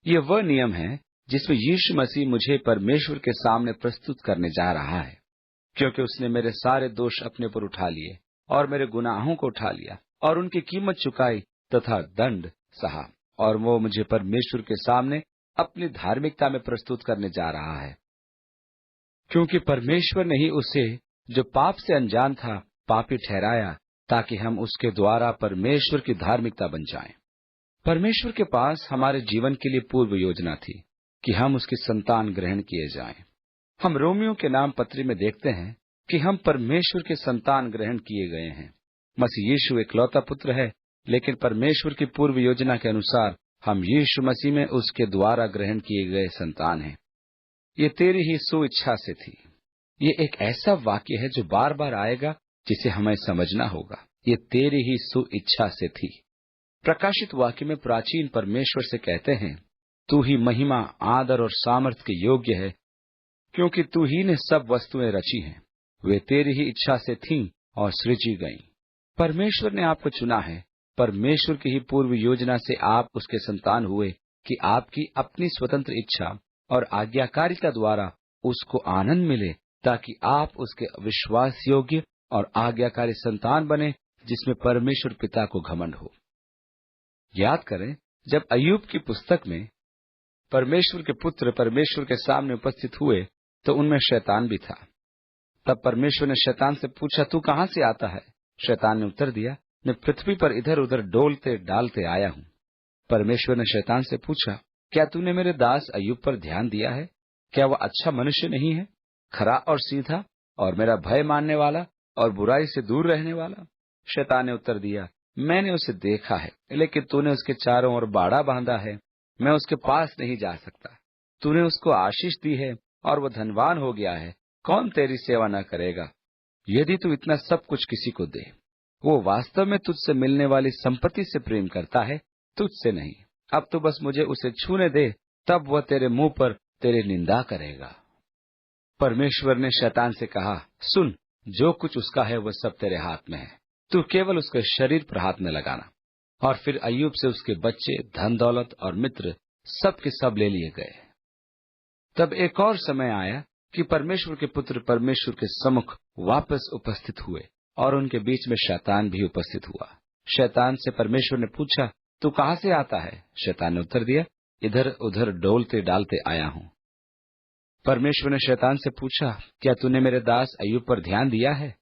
ये वह नियम है जिसमें यीशु मसीह मुझे परमेश्वर के सामने प्रस्तुत करने जा रहा है, क्योंकि उसने मेरे सारे दोष अपने पर उठा लिए और मेरे गुनाहों को उठा लिया और उनकी कीमत चुकाई तथा दंड सहा, और वो मुझे परमेश्वर के सामने अपनी धार्मिकता में प्रस्तुत करने जा रहा है, क्योंकि परमेश्वर ने ही उसे, जो पाप से अनजान था, पापी ठहराया, ताकि हम उसके द्वारा परमेश्वर की धार्मिकता बन जाएं। परमेश्वर के पास हमारे जीवन के लिए पूर्व योजना थी कि हम उसकी संतान ग्रहण किए जाएं। हम रोमियो के नाम पत्री में देखते हैं कि हम परमेश्वर के संतान ग्रहण किए गए हैं। मसीह यीशु इकलौता पुत्र है, लेकिन परमेश्वर की पूर्व योजना के अनुसार हम यीशु मसीह में उसके द्वारा ग्रहण किए गए संतान हैं। ये तेरी ही सुइच्छा से थी। ये एक ऐसा वाक्य है जो बार बार आएगा, जिसे हमें समझना होगा। ये तेरी ही सुइच्छा से थी। प्रकाशित वाक्य में प्राचीन परमेश्वर से कहते हैं, तू ही महिमा, आदर और सामर्थ के योग्य है, क्योंकि तू ही ने सब वस्तुएं रची हैं। वे तेरी ही इच्छा से थीं और सृजी गईं। परमेश्वर ने आपको चुना है। परमेश्वर की ही पूर्व योजना से आप उसके संतान हुए कि आपकी अपनी स्वतंत्र इच्छा और आज्ञाकारिता द्वारा उसको आनंद मिले, ताकि आप उसके विश्वास योग्य और आज्ञाकारी संतान बने, जिसमें परमेश्वर पिता को घमंड हो। याद करें, जब अय्यूब की पुस्तक में परमेश्वर के पुत्र परमेश्वर के सामने उपस्थित हुए, तो उनमें शैतान भी था। तब परमेश्वर ने शैतान से पूछा, तू कहां से आता है? शैतान ने उत्तर दिया, मैं पृथ्वी पर इधर उधर डोलते डालते आया हूं। परमेश्वर ने शैतान से पूछा, क्या तूने मेरे दास अय्यूब पर ध्यान दिया है? क्या वह अच्छा मनुष्य नहीं है, खरा और सीधा और मेरा भय मानने वाला और बुराई से दूर रहने वाला? शैतान ने उत्तर दिया, मैंने उसे देखा है, लेकिन तूने उसके चारों ओर बाड़ा बांधा है। मैं उसके पास नहीं जा सकता। तूने उसको आशीष दी है और वह धनवान हो गया है। कौन तेरी सेवा न करेगा? यदि तू इतना सब कुछ किसी को दे, वो वास्तव में तुझसे मिलने वाली संपत्ति से प्रेम करता है, तुझसे नहीं। अब तो बस मुझे उसे छूने दे, तब वह तेरे मुंह पर तेरी निंदा करेगा। परमेश्वर ने शैतान से कहा, सुन, जो कुछ उसका है वह सब तेरे हाथ में है। तू केवल उसके शरीर पर हाथ में लगाना। और फिर अय्यूब से उसके बच्चे, धन दौलत और मित्र सब के सब ले लिए गए। तब एक और समय आया कि परमेश्वर के पुत्र परमेश्वर के सम्मुख वापस उपस्थित हुए, और उनके बीच में शैतान भी उपस्थित हुआ। शैतान से परमेश्वर ने पूछा, तू कहां से आता है? शैतान ने उत्तर दिया, इधर उधर डोलते डालते आया हूं। परमेश्वर ने शैतान से पूछा, क्या तूने मेरे दास अय्यूब पर ध्यान दिया है?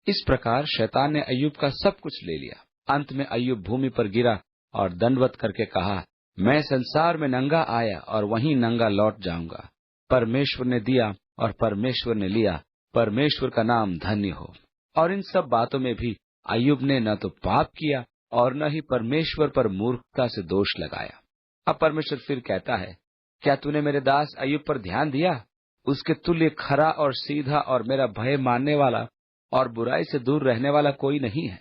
इस प्रकार शैतान ने अय्यूब का सब कुछ ले लिया। अंत में अय्यूब भूमि पर गिरा और दंडवत करके कहा, मैं संसार में नंगा आया और वहीं नंगा लौट जाऊंगा। परमेश्वर ने दिया और परमेश्वर ने लिया, परमेश्वर का नाम धन्य हो। और इन सब बातों में भी अय्यूब ने न तो पाप किया और न ही परमेश्वर पर मूर्खता से दोष लगाया। अब परमेश्वर फिर कहता है, क्या तूने मेरे दास अय्यूब पर ध्यान दिया? उसके तुल्य खरा और सीधा और मेरा भय मानने वाला और बुराई से दूर रहने वाला कोई नहीं है।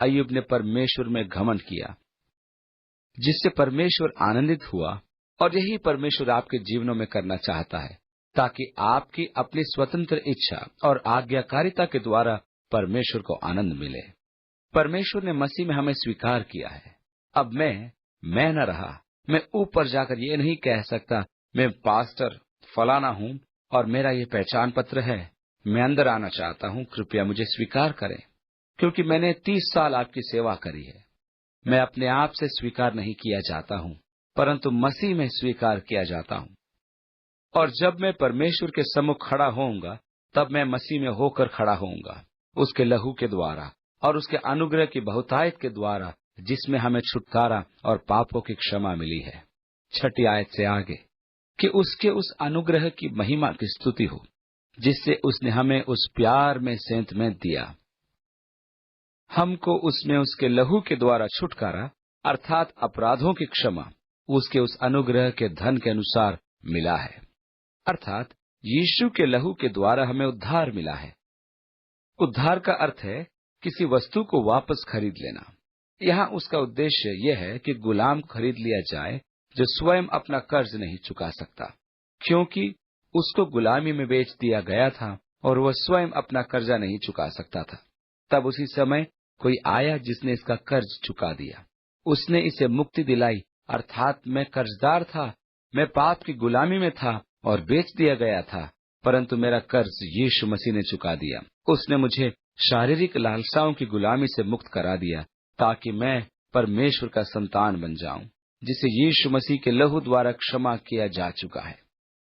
अय्यूब ने परमेश्वर में घमंड किया, जिससे परमेश्वर आनंदित हुआ, और यही परमेश्वर आपके जीवनों में करना चाहता है, ताकि आपकी अपनी स्वतंत्र इच्छा और आज्ञाकारिता के द्वारा परमेश्वर को आनंद मिले। परमेश्वर ने मसीह में हमें स्वीकार किया है। अब मैं न रहा। मैं ऊपर जाकर ये नहीं कह सकता, मैं पास्टर फलाना हूं और मेरा ये पहचान पत्र है, मैं अंदर आना चाहता हूं, कृपया मुझे स्वीकार करें, क्योंकि मैंने 30 साल आपकी सेवा करी है। मैं अपने आप से स्वीकार नहीं किया जाता हूं, परंतु मसीह में स्वीकार किया जाता हूं। और जब मैं परमेश्वर के सम्मुख खड़ा होऊंगा, तब मैं मसीह में होकर खड़ा होऊंगा, उसके लहू के द्वारा और उसके अनुग्रह की बहुतायत के द्वारा, जिसमें हमें छुटकारा और पापों की क्षमा मिली है। 6 आयत से आगे, कि उसके उस अनुग्रह की महिमा की स्तुति हो, जिससे उसने हमें उस प्यार में सेंत में दिया। हमको उसमें उसके लहू के द्वारा छुटकारा, अर्थात अपराधों की क्षमा, उसके उस अनुग्रह के धन के अनुसार मिला है। अर्थात यीशु के लहू के द्वारा हमें उद्धार मिला है। उद्धार का अर्थ है किसी वस्तु को वापस खरीद लेना। यहाँ उसका उद्देश्य यह है कि गुलाम खरीद लिया जाए, जो स्वयं अपना कर्ज नहीं चुका सकता, क्योंकि उसको गुलामी में बेच दिया गया था और वह स्वयं अपना कर्जा नहीं चुका सकता था। तब उसी समय कोई आया जिसने इसका कर्ज चुका दिया। उसने इसे मुक्ति दिलाई, अर्थात मैं कर्जदार था, मैं पाप की गुलामी में था और बेच दिया गया था, परंतु मेरा कर्ज यीशु मसीह ने चुका दिया। उसने मुझे शारीरिक लालसाओं की गुलामी से मुक्त करा दिया, ताकि मैं परमेश्वर का संतान बन जाऊं, जिसे यीशु मसीह के लहू द्वारा क्षमा किया जा चुका है।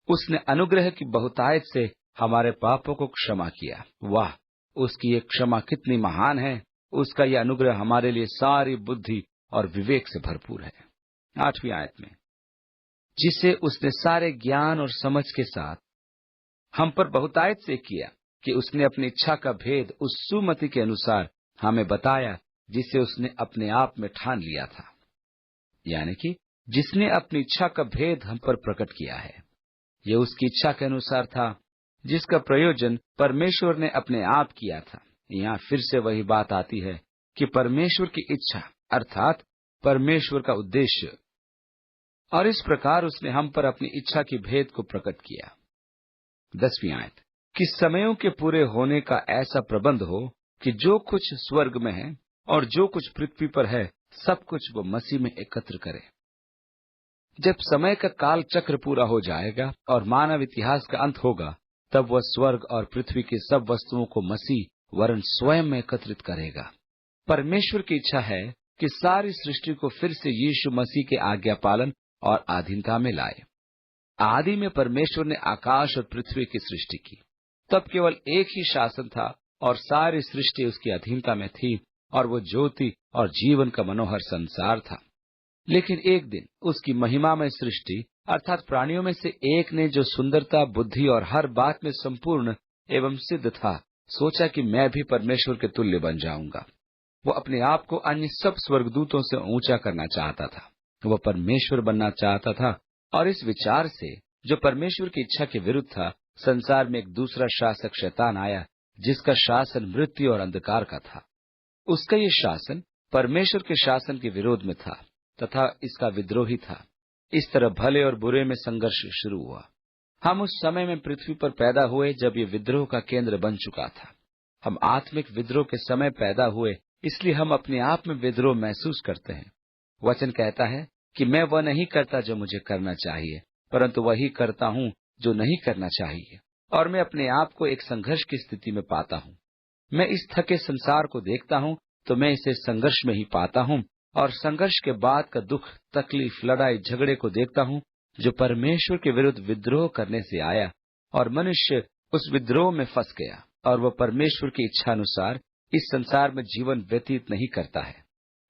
उसने अनुग्रह की बहुतायत से हमारे पापों को क्षमा किया। वाह, उसकी ये क्षमा कितनी महान है! उसका यह अनुग्रह हमारे लिए सारी बुद्धि और विवेक से भरपूर है। 8वीं आयत में, जिसे उसने सारे ज्ञान और समझ के साथ हम पर बहुतायत से किया, कि उसने अपनी इच्छा का भेद उस सुमति के अनुसार हमें बताया, जिसे उसने अपने आप में ठान लिया था। यानी कि जिसने अपनी इच्छा का भेद हम पर प्रकट किया है, यह उसकी इच्छा के अनुसार था, जिसका प्रयोजन परमेश्वर ने अपने आप किया था। यहाँ फिर से वही बात आती है कि परमेश्वर की इच्छा अर्थात परमेश्वर का उद्देश्य, और इस प्रकार उसने हम पर अपनी इच्छा की भेद को प्रकट किया। 10वीं आयत, कि समयों के पूरे होने का ऐसा प्रबंध हो कि जो कुछ स्वर्ग में है और जो कुछ पृथ्वी पर है, सब कुछ वो मसीह में एकत्र करे। जब समय का काल चक्र पूरा हो जाएगा और मानव इतिहास का अंत होगा, तब वह स्वर्ग और पृथ्वी की सब वस्तुओं को मसीह वरन स्वयं में एकत्रित करेगा। परमेश्वर की इच्छा है कि सारी सृष्टि को फिर से यीशु मसीह के आज्ञा पालन और अधीनता में लाए। आदि में परमेश्वर ने आकाश और पृथ्वी की सृष्टि की। तब केवल एक ही शासन था और सारी सृष्टि उसकी अधीनता में थी, और वो ज्योति और जीवन का मनोहर संसार था। लेकिन एक दिन उसकी महिमामय सृष्टि अर्थात प्राणियों में से एक ने, जो सुंदरता, बुद्धि और हर बात में संपूर्ण एवं सिद्ध था, सोचा कि मैं भी परमेश्वर के तुल्य बन जाऊंगा। वो अपने आप को अन्य सब स्वर्गदूतों से ऊंचा करना चाहता था। वह परमेश्वर बनना चाहता था, और इस विचार से, जो परमेश्वर की इच्छा के विरुद्ध था, संसार में एक दूसरा शासक शैतान आया, जिसका शासन मृत्यु और अंधकार का था। उसका ये शासन परमेश्वर के शासन के विरोध में था तथा इसका विद्रोही था। इस तरह भले और बुरे में संघर्ष शुरू हुआ। हम उस समय में पृथ्वी पर पैदा हुए जब ये विद्रोह का केंद्र बन चुका था। हम आत्मिक विद्रोह के समय पैदा हुए, इसलिए हम अपने आप में विद्रोह महसूस करते हैं। वचन कहता है कि मैं वह नहीं करता जो मुझे करना चाहिए, परंतु वही करता हूँ जो नहीं करना चाहिए, और मैं अपने आप को एक संघर्ष की स्थिति में पाता हूँ। मैं इस थके संसार को देखता हूँ तो मैं इसे संघर्ष में ही पाता हूँ, और संघर्ष के बाद का दुख, तकलीफ, लड़ाई, झगड़े को देखता हूँ, जो परमेश्वर के विरुद्ध विद्रोह करने से आया, और मनुष्य उस विद्रोह में फंस गया, और वह परमेश्वर की इच्छा अनुसार इस संसार में जीवन व्यतीत नहीं करता है।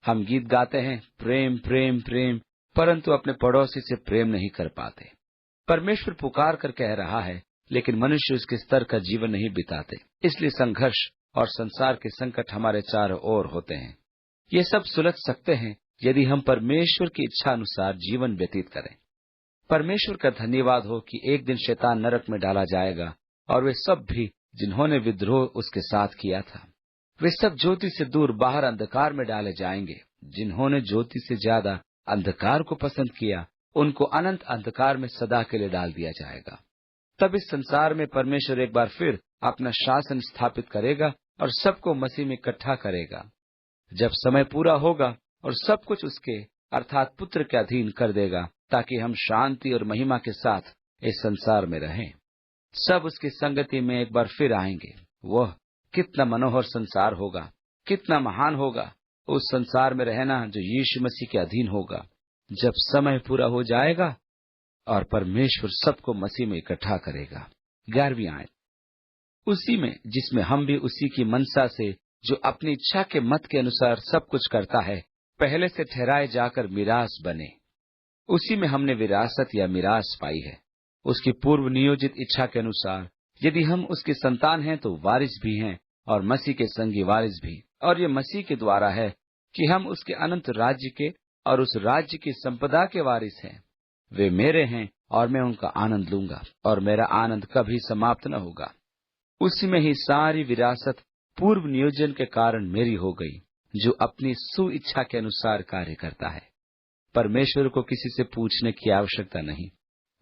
हम गीत गाते हैं, प्रेम प्रेम प्रेम, परंतु अपने पड़ोसी से प्रेम नहीं कर पाते। परमेश्वर पुकार कर कह रहा है, लेकिन मनुष्य उसके स्तर का जीवन नहीं बिताते। इसलिए संघर्ष और संसार के संकट हमारे चारों ओर होते हैं। ये सब सुलझ सकते हैं यदि हम परमेश्वर की इच्छा अनुसार जीवन व्यतीत करें। परमेश्वर का धन्यवाद हो कि एक दिन शैतान नरक में डाला जाएगा, और वे सब भी जिन्होंने विद्रोह उसके साथ किया था, वे सब ज्योति से दूर बाहर अंधकार में डाले जाएंगे। जिन्होंने ज्योति से ज्यादा अंधकार को पसंद किया, उनको अनंत अंधकार में सदा के लिए डाल दिया जाएगा। तब इस संसार में परमेश्वर एक बार फिर अपना शासन स्थापित करेगा और सबको मसीह में इकट्ठा करेगा। जब समय पूरा होगा और सब कुछ उसके अर्थात पुत्र के अधीन कर देगा, ताकि हम शांति और महिमा के साथ इस संसार में रहें। सब उसकी संगति में एक बार फिर आएंगे। वह कितना मनोहर संसार होगा, कितना महान होगा उस संसार में रहना जो यीशु मसीह के अधीन होगा, जब समय पूरा हो जाएगा और परमेश्वर सबको मसीह में इकट्ठा करेगा। 11वीं आयत, उसी में जिसमें हम भी उसी की मनसा से, जो अपनी इच्छा के मत के अनुसार सब कुछ करता है, पहले से ठहराए जाकर मिरास बने। उसी में हमने विरासत या मिरास पाई है, उसकी पूर्व नियोजित इच्छा के अनुसार। यदि हम उसके संतान हैं तो वारिस भी हैं, और मसीह के संगी वारिस भी। और ये मसीह के द्वारा है कि हम उसके अनंत राज्य के और उस राज्य की संपदा के वारिस हैं। वे मेरे हैं और मैं उनका आनंद लूंगा, और मेरा आनंद कभी समाप्त न होगा। उसी में ही सारी विरासत पूर्व नियोजन के कारण मेरी हो गई, जो अपनी सुइच्छा के अनुसार कार्य करता है। परमेश्वर को किसी से पूछने की आवश्यकता नहीं,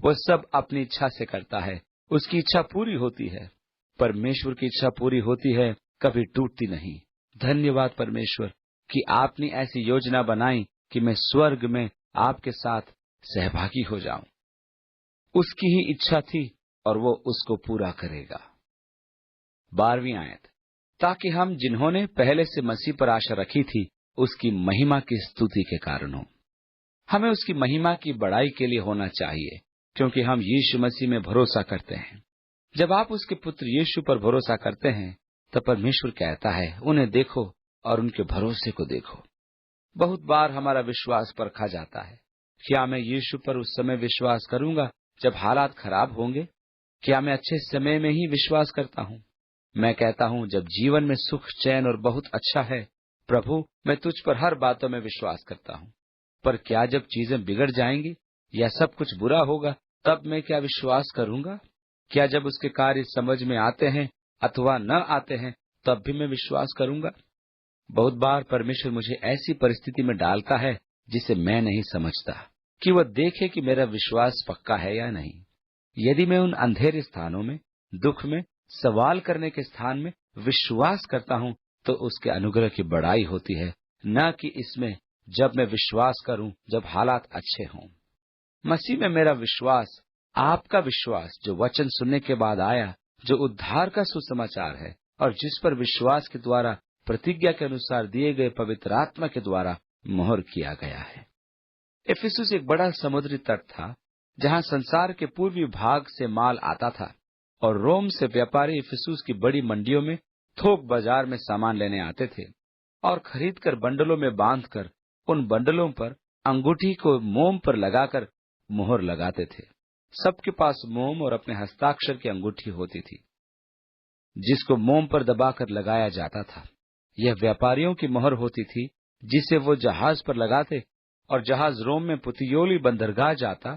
वह सब अपनी इच्छा से करता है। उसकी इच्छा पूरी होती है। परमेश्वर की इच्छा पूरी होती है, कभी टूटती नहीं। धन्यवाद परमेश्वर कि आपने ऐसी योजना बनाई कि मैं स्वर्ग में आपके साथ सहभागी हो जाऊं। उसकी ही इच्छा थी और वो उसको पूरा करेगा। 12वीं आयत, ताकि हम जिन्होंने पहले से मसीह पर आशा रखी थी उसकी महिमा की स्तुति के कारण हो। हमें उसकी महिमा की बड़ाई के लिए होना चाहिए, क्योंकि हम यीशु मसीह में भरोसा करते हैं। जब आप उसके पुत्र यीशु पर भरोसा करते हैं, तब परमेश्वर कहता है, उन्हें देखो और उनके भरोसे को देखो। बहुत बार हमारा विश्वास परखा जाता है। क्या मैं यीशु पर उस समय विश्वास करूंगा जब हालात खराब होंगे? क्या मैं अच्छे समय में ही विश्वास करता हूँ? मैं कहता हूँ, जब जीवन में सुख, चैन और बहुत अच्छा है, प्रभु मैं तुझ पर हर बातों में विश्वास करता हूँ। पर क्या जब चीजें बिगड़ जाएंगी या सब कुछ बुरा होगा, तब मैं क्या विश्वास करूंगा? क्या जब उसके कार्य समझ में आते हैं अथवा न आते हैं, तब भी मैं विश्वास करूंगा? बहुत बार परमेश्वर मुझे ऐसी परिस्थिति में डालता है जिसे मैं नहीं समझता, कि वह देखे कि मेरा विश्वास पक्का है या नहीं। यदि मैं उन अंधेरे स्थानों में, दुख में, सवाल करने के स्थान में विश्वास करता हूँ, तो उसके अनुग्रह की बड़ाई होती है, न कि इसमें जब मैं विश्वास करूं जब हालात अच्छे हों। मसीह में मेरा विश्वास, आपका विश्वास जो वचन सुनने के बाद आया, जो उद्धार का सुसमाचार है और जिस पर विश्वास के द्वारा प्रतिज्ञा के अनुसार दिए गए पवित्र आत्मा के द्वारा मोहर किया गया है। इफिसुस एक बड़ा समुद्री तट था, जहां संसार के पूर्वी भाग से माल आता था, और रोम से व्यापारी इफिसुस की बड़ी मंडियों में, थोक बाजार में सामान लेने आते थे और खरीदकर बंडलों में बांधकर उन बंडलों पर अंगूठी को मोम पर लगाकर मोहर लगाते थे। सबके पास मोम और अपने हस्ताक्षर की अंगूठी होती थी, जिसको मोम पर दबाकर लगाया जाता था। यह व्यापारियों की मोहर होती थी, जिसे वो जहाज पर लगाते, और जहाज रोम में पुतियोली बंदरगाह जाता,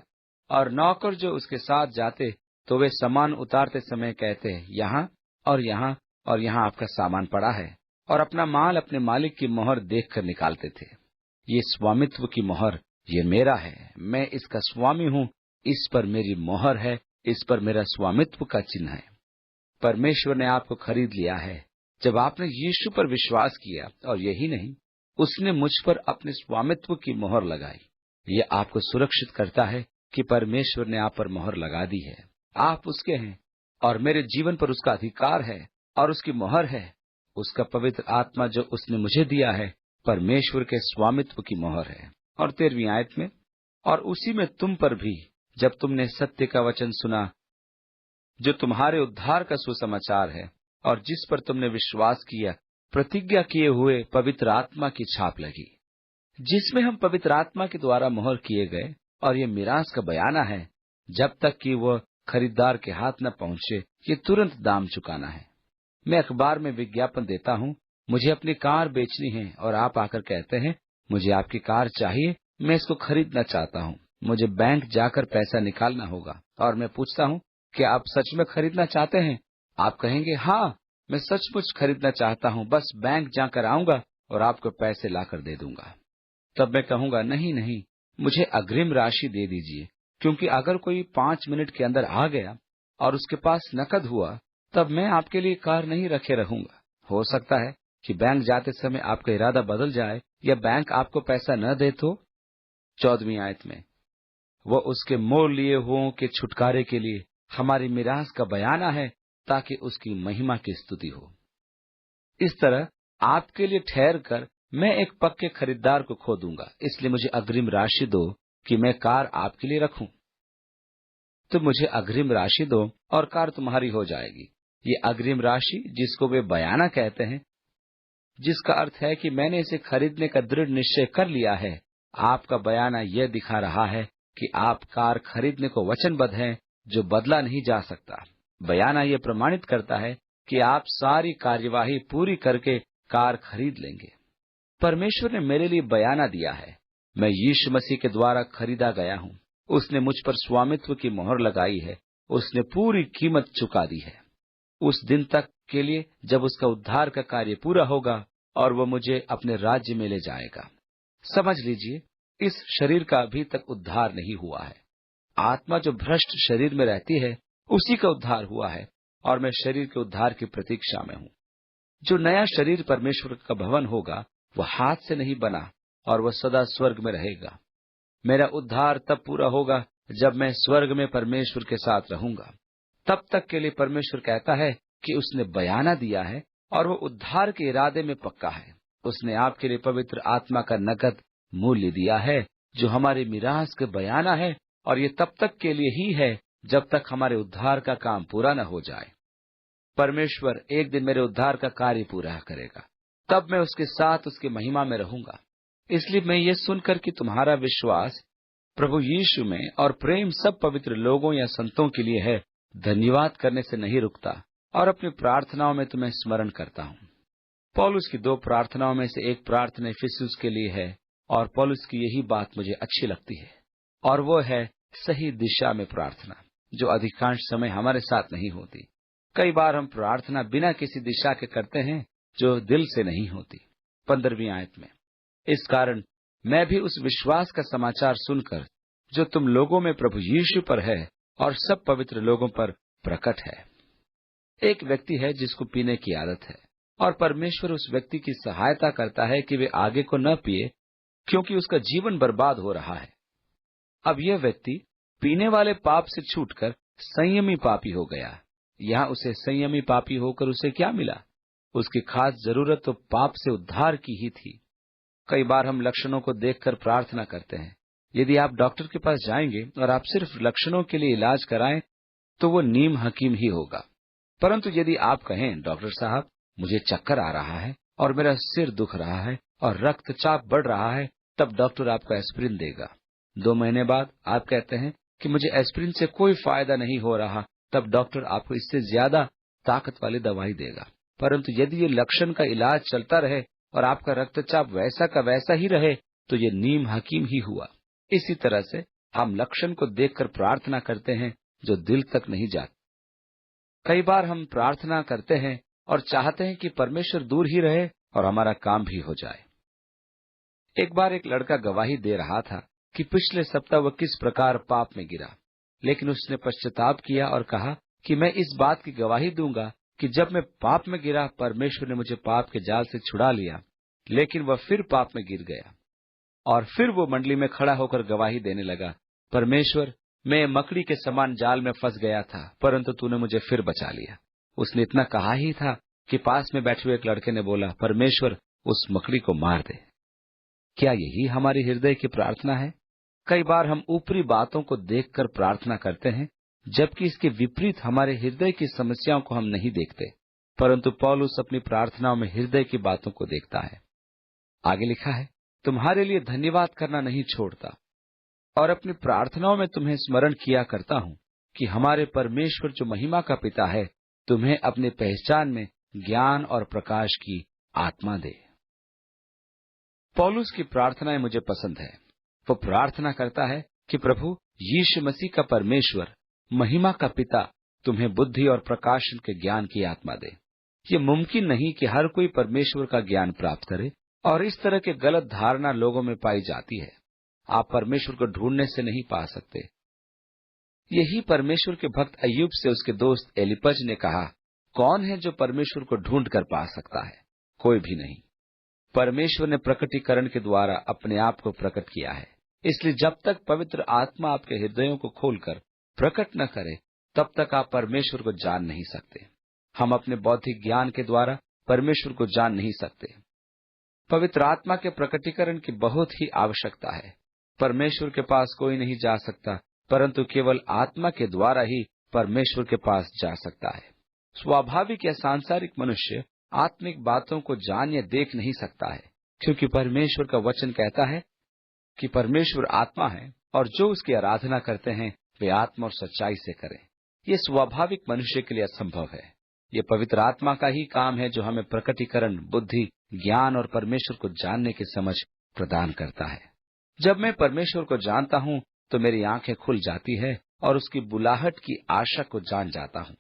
और नौकर जो उसके साथ जाते, तो वे सामान उतारते समय कहते, यहाँ और यहाँ और यहाँ आपका सामान पड़ा है, और अपना माल अपने मालिक की मोहर देखकर निकालते थे। ये स्वामित्व की मोहर, ये मेरा है, मैं इसका स्वामी हूँ, इस पर मेरी मोहर है, इस पर मेरा स्वामित्व का चिन्ह है। परमेश्वर ने आपको खरीद लिया है जब आपने यीशु पर विश्वास किया, और यही नहीं, उसने मुझ पर अपने स्वामित्व की मोहर लगाई। ये आपको सुरक्षित करता है कि परमेश्वर ने आप पर मोहर लगा दी है। आप उसके हैं और मेरे जीवन पर उसका अधिकार है और उसकी मोहर है। उसका पवित्र आत्मा जो उसने मुझे दिया है, परमेश्वर के स्वामित्व की मोहर है। और 13वीं आयत में, और उसी में तुम पर भी, जब तुमने सत्य का वचन सुना, जो तुम्हारे उद्धार का सुसमाचार है, और जिस पर तुमने विश्वास किया, प्रतिज्ञा किए हुए पवित्र आत्मा की छाप लगी, जिसमें हम पवित्र आत्मा के द्वारा मोहर किए गए। और ये मिरास का बयाना है, जब तक कि वह खरीदार के हाथ न पहुंचे, ये तुरंत दाम चुकाना है। मैं अखबार में विज्ञापन देता हूँ, मुझे अपनी कार बेचनी है, और आप आकर कहते हैं, मुझे आपकी कार चाहिए, मैं इसको खरीदना चाहता हूँ। मुझे बैंक जाकर पैसा निकालना होगा, और मैं पूछता हूँ, क्या आप सच में खरीदना चाहते हैं? आप कहेंगे, हाँ, मैं सचमुच खरीदना चाहता हूँ, बस बैंक जाकर आऊंगा और आपको पैसे लाकर दे दूंगा। तब मैं कहूंगा, नहीं नहीं, मुझे अग्रिम राशि दे दीजिए, क्योंकि अगर कोई 5 मिनट के अंदर आ गया और उसके पास नकद हुआ, तब मैं आपके लिए कार नहीं रखे रहूंगा। हो सकता है कि बैंक जाते समय आपका इरादा बदल जाए या बैंक आपको पैसा न दे तो। 14वीं आयत में, वह उसके मोल लिए हुओं के छुटकारे के लिए हमारी मिरास का बयाना है, ताकि उसकी महिमा की स्तुति हो। इस तरह आपके लिए ठहर कर मैं एक पक्के खरीदार को खो दूंगा, इसलिए मुझे अग्रिम राशि दो कि मैं कार आपके लिए रखूं। तो मुझे अग्रिम राशि दो और कार तुम्हारी हो जाएगी। ये अग्रिम राशि, जिसको वे बयाना कहते हैं, जिसका अर्थ है कि मैंने इसे खरीदने का दृढ़ निश्चय कर लिया है। आपका बयाना यह दिखा रहा है कि आप कार खरीदने को वचनबद्ध हैं, जो बदला नहीं जा सकता। बयाना यह प्रमाणित करता है कि आप सारी कार्यवाही पूरी करके कार खरीद लेंगे। परमेश्वर ने मेरे लिए बयाना दिया है, मैं यीशु मसीह के द्वारा खरीदा गया हूँ। उसने मुझ पर स्वामित्व की मोहर लगाई है, उसने पूरी कीमत चुका दी है, उस दिन तक के लिए जब उसका उद्धार का कार्य पूरा होगा और वह मुझे अपने राज्य में ले जाएगा। समझ लीजिए, इस शरीर का अभी तक उद्धार नहीं हुआ है। आत्मा जो भ्रष्ट शरीर में रहती है, उसी का उद्धार हुआ है, और मैं शरीर के उद्धार की प्रतीक्षा में हूँ। जो नया शरीर परमेश्वर का भवन होगा, वह हाथ से नहीं बना, और वह सदा स्वर्ग में रहेगा। मेरा उद्धार तब पूरा होगा जब मैं स्वर्ग में परमेश्वर के साथ रहूंगा। तब तक के लिए परमेश्वर कहता है कि उसने बयाना दिया है और वो उद्धार के इरादे में पक्का है। उसने आपके लिए पवित्र आत्मा का नकद मूल्य दिया है जो हमारे मिरास के बयाना है, और ये तब तक के लिए ही है जब तक हमारे उद्धार का काम पूरा न हो जाए। परमेश्वर एक दिन मेरे उद्धार का कार्य पूरा करेगा, तब मैं उसके साथ उसकी महिमा में रहूंगा। इसलिए मैं ये सुनकर कि तुम्हारा विश्वास प्रभु यीशु में और प्रेम सब पवित्र लोगों या संतों के लिए है, धन्यवाद करने से नहीं रुकता और अपनी प्रार्थनाओं में तुम्हें स्मरण करता हूँ। पौलुस की 2 प्रार्थनाओं में से एक प्रार्थना इफिसुस के लिए है, और पौलुस की यही बात मुझे अच्छी लगती है, और वो है सही दिशा में प्रार्थना, जो अधिकांश समय हमारे साथ नहीं होती। कई बार हम प्रार्थना बिना किसी दिशा के करते हैं जो दिल से नहीं होती। 15वीं आयत में, इस कारण मैं भी उस विश्वास का समाचार सुनकर जो तुम लोगों में प्रभु यीशु पर है और सब पवित्र लोगों पर प्रकट है। एक व्यक्ति है जिसको पीने की आदत है, और परमेश्वर उस व्यक्ति की सहायता करता है कि वे आगे को न पिए, क्योंकि उसका जीवन बर्बाद हो रहा है। अब यह व्यक्ति पीने वाले पाप से छूटकर संयमी पापी हो गया। यहाँ उसे संयमी पापी होकर उसे क्या मिला? उसकी खास जरूरत तो पाप से उद्धार की ही थी। कई बार हम लक्षणों को देखकर प्रार्थना करते हैं। यदि आप डॉक्टर के पास जाएंगे और आप सिर्फ लक्षणों के लिए इलाज कराएं, तो वो नीम हकीम ही होगा। परंतु यदि आप कहें, डॉक्टर साहब मुझे चक्कर आ रहा है और मेरा सिर दुख रहा है और रक्तचाप बढ़ रहा है, तब डॉक्टर आपको एस्प्रिन देगा। 2 महीने बाद आप कहते हैं कि मुझे एस्प्रिन से कोई फायदा नहीं हो रहा, तब डॉक्टर आपको इससे ज्यादा ताकत वाली दवाई देगा। परंतु यदि ये लक्षण का इलाज चलता रहे और आपका रक्तचाप वैसा का वैसा ही रहे, तो ये नीम हकीम ही हुआ। इसी तरह से हम लक्षण को देखकर प्रार्थना करते हैं जो दिल तक नहीं जाती। कई बार हम प्रार्थना करते हैं और चाहते हैं कि परमेश्वर दूर ही रहे और हमारा काम भी हो जाए। एक बार एक लड़का गवाही दे रहा था कि पिछले सप्ताह वह किस प्रकार पाप में गिरा, लेकिन उसने पश्चाताप किया और कहा कि मैं इस बात की गवाही दूंगा कि जब मैं पाप में गिरा, परमेश्वर ने मुझे पाप के जाल से छुड़ा लिया। लेकिन वह फिर पाप में गिर गया, और फिर वो मंडली में खड़ा होकर गवाही देने लगा, परमेश्वर, मैं मकड़ी के समान जाल में फंस गया था, परंतु तूने मुझे फिर बचा लिया। उसने इतना कहा ही था कि पास में बैठे हुए एक लड़के ने बोला, परमेश्वर, उस मकड़ी को मार दे। क्या यही हमारी हृदय की प्रार्थना है? कई बार हम ऊपरी बातों को देखकर प्रार्थना करते हैं, जबकि इसके विपरीत हमारे हृदय की समस्याओं को हम नहीं देखते। परंतु पौलुस अपनी प्रार्थनाओं में हृदय की बातों को देखता है। आगे लिखा है, तुम्हारे लिए धन्यवाद करना नहीं छोड़ता, और अपनी प्रार्थनाओं में तुम्हें स्मरण किया करता हूँ कि हमारे परमेश्वर जो महिमा का पिता है, तुम्हें अपने पहचान में ज्ञान और प्रकाश की आत्मा दे। पौलुस की प्रार्थनाएं मुझे पसंद है। वो प्रार्थना करता है कि प्रभु यीशु मसीह का परमेश्वर, महिमा का पिता, तुम्हें बुद्धि और प्रकाशन के ज्ञान की आत्मा दे। ये मुमकिन नहीं कि हर कोई परमेश्वर का ज्ञान प्राप्त करे, और इस तरह की गलत धारणा लोगों में पाई जाती है। आप परमेश्वर को ढूंढने से नहीं पा सकते। यही परमेश्वर के भक्त अय्यूब से उसके दोस्त एलीपज ने कहा, कौन है जो परमेश्वर को ढूंढ कर पा सकता है? कोई भी नहीं। परमेश्वर ने प्रकटीकरण के द्वारा अपने आप को प्रकट किया है। इसलिए जब तक पवित्र आत्मा आपके हृदयों को खोलकर प्रकट न करे, तब तक आप परमेश्वर को जान नहीं सकते। हम अपने बौद्धिक ज्ञान के द्वारा परमेश्वर को जान नहीं सकते। पवित्र आत्मा के प्रकटीकरण की बहुत ही आवश्यकता है। परमेश्वर के पास कोई नहीं जा सकता, परंतु केवल आत्मा के द्वारा ही परमेश्वर के पास जा सकता है। स्वाभाविक या सांसारिक मनुष्य आत्मिक बातों को जान या देख नहीं सकता है, क्योंकि परमेश्वर का वचन कहता है कि परमेश्वर आत्मा है, और जो उसकी आराधना करते हैं वे आत्मा और सच्चाई से करें। ये स्वाभाविक मनुष्य के लिए असंभव है। ये पवित्र आत्मा का ही काम है जो हमें प्रकटीकरण, बुद्धि, ज्ञान और परमेश्वर को जानने की समझ प्रदान करता है। जब मैं परमेश्वर को जानता हूँ तो मेरी आंखें खुल जाती है और उसकी बुलाहट की आशा को जान जाता हूँ।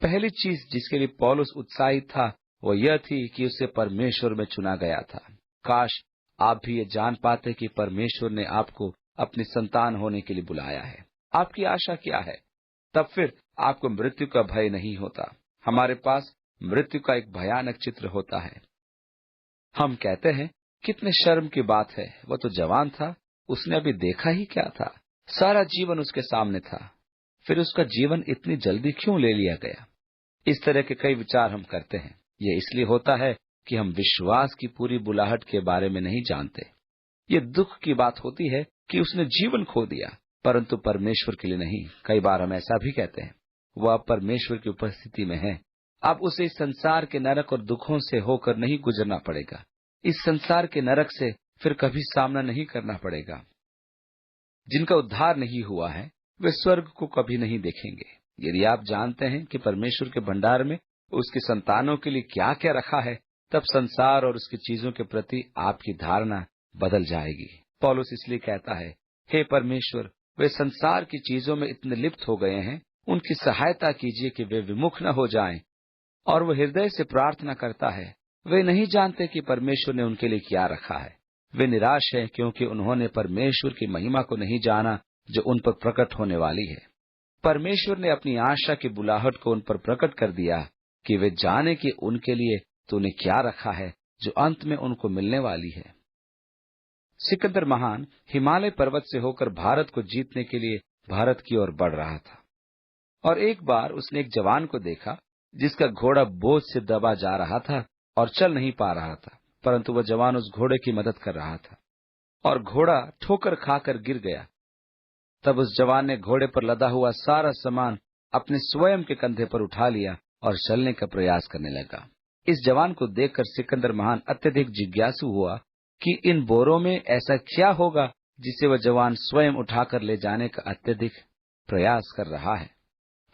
पहली चीज जिसके लिए पौलुस उत्साहित था वो यह थी कि उसे परमेश्वर में चुना गया था। काश आप भी ये जान पाते कि परमेश्वर ने आपको अपनी संतान होने के लिए बुलाया है। आपकी आशा क्या है? तब फिर आपको मृत्यु का भय नहीं होता। हमारे पास मृत्यु का एक भयानक चित्र होता है। हम कहते हैं, कितने शर्म की बात है, वो तो जवान था, उसने अभी देखा ही क्या था। सारा जीवन उसके सामने था, फिर उसका जीवन इतनी जल्दी क्यों ले लिया गया? इस तरह के कई विचार हम करते हैं। ये इसलिए होता है कि हम विश्वास की पूरी बुलाहट के बारे में नहीं जानते। ये दुख की बात होती है कि उसने जीवन खो दिया, परंतु परमेश्वर के लिए नहीं। कई बार हम ऐसा भी कहते हैं, वह अब परमेश्वर की उपस्थिति में है, अब उसे इस संसार के नरक और दुखों से होकर नहीं गुजरना पड़ेगा। इस संसार के नरक से फिर कभी सामना नहीं करना पड़ेगा। जिनका उद्धार नहीं हुआ है वे स्वर्ग को कभी नहीं देखेंगे। यदि आप जानते हैं कि परमेश्वर के भंडार में उसकी संतानों के लिए क्या क्या रखा है, तब संसार और उसकी चीजों के प्रति आपकी धारणा बदल जाएगी। पौलुस इसलिए कहता है, हे परमेश्वर, वे संसार की चीजों में इतने लिप्त हो गए हैं, उनकी सहायता कीजिए कि वे विमुख न हो जाएं। और वह हृदय से प्रार्थना करता है। वे नहीं जानते कि परमेश्वर ने उनके लिए क्या रखा है। वे निराश हैं क्योंकि उन्होंने परमेश्वर की महिमा को नहीं जाना जो उन पर प्रकट होने वाली है। परमेश्वर ने अपनी आशा की बुलाहट को उन पर प्रकट कर दिया कि वे जाने कि उनके लिए तूने क्या रखा है जो अंत में उनको मिलने वाली है। सिकंदर महान हिमालय पर्वत से होकर भारत को जीतने के लिए भारत की ओर बढ़ रहा था, और एक बार उसने एक जवान को देखा जिसका घोड़ा बोझ से दबा जा रहा था और चल नहीं पा रहा था, परंतु वह जवान उस घोड़े की मदद कर रहा था और घोड़ा ठोकर खाकर गिर गया। तब उस जवान ने घोड़े पर लदा हुआ सारा सामान अपने स्वयं के कंधे पर उठा लिया और चलने का प्रयास करने लगा। इस जवान को देखकर सिकंदर महान अत्यधिक जिज्ञासु हुआ कि इन बोरों में ऐसा क्या होगा जिसे वह जवान स्वयं उठाकर ले जाने का अत्यधिक प्रयास कर रहा है।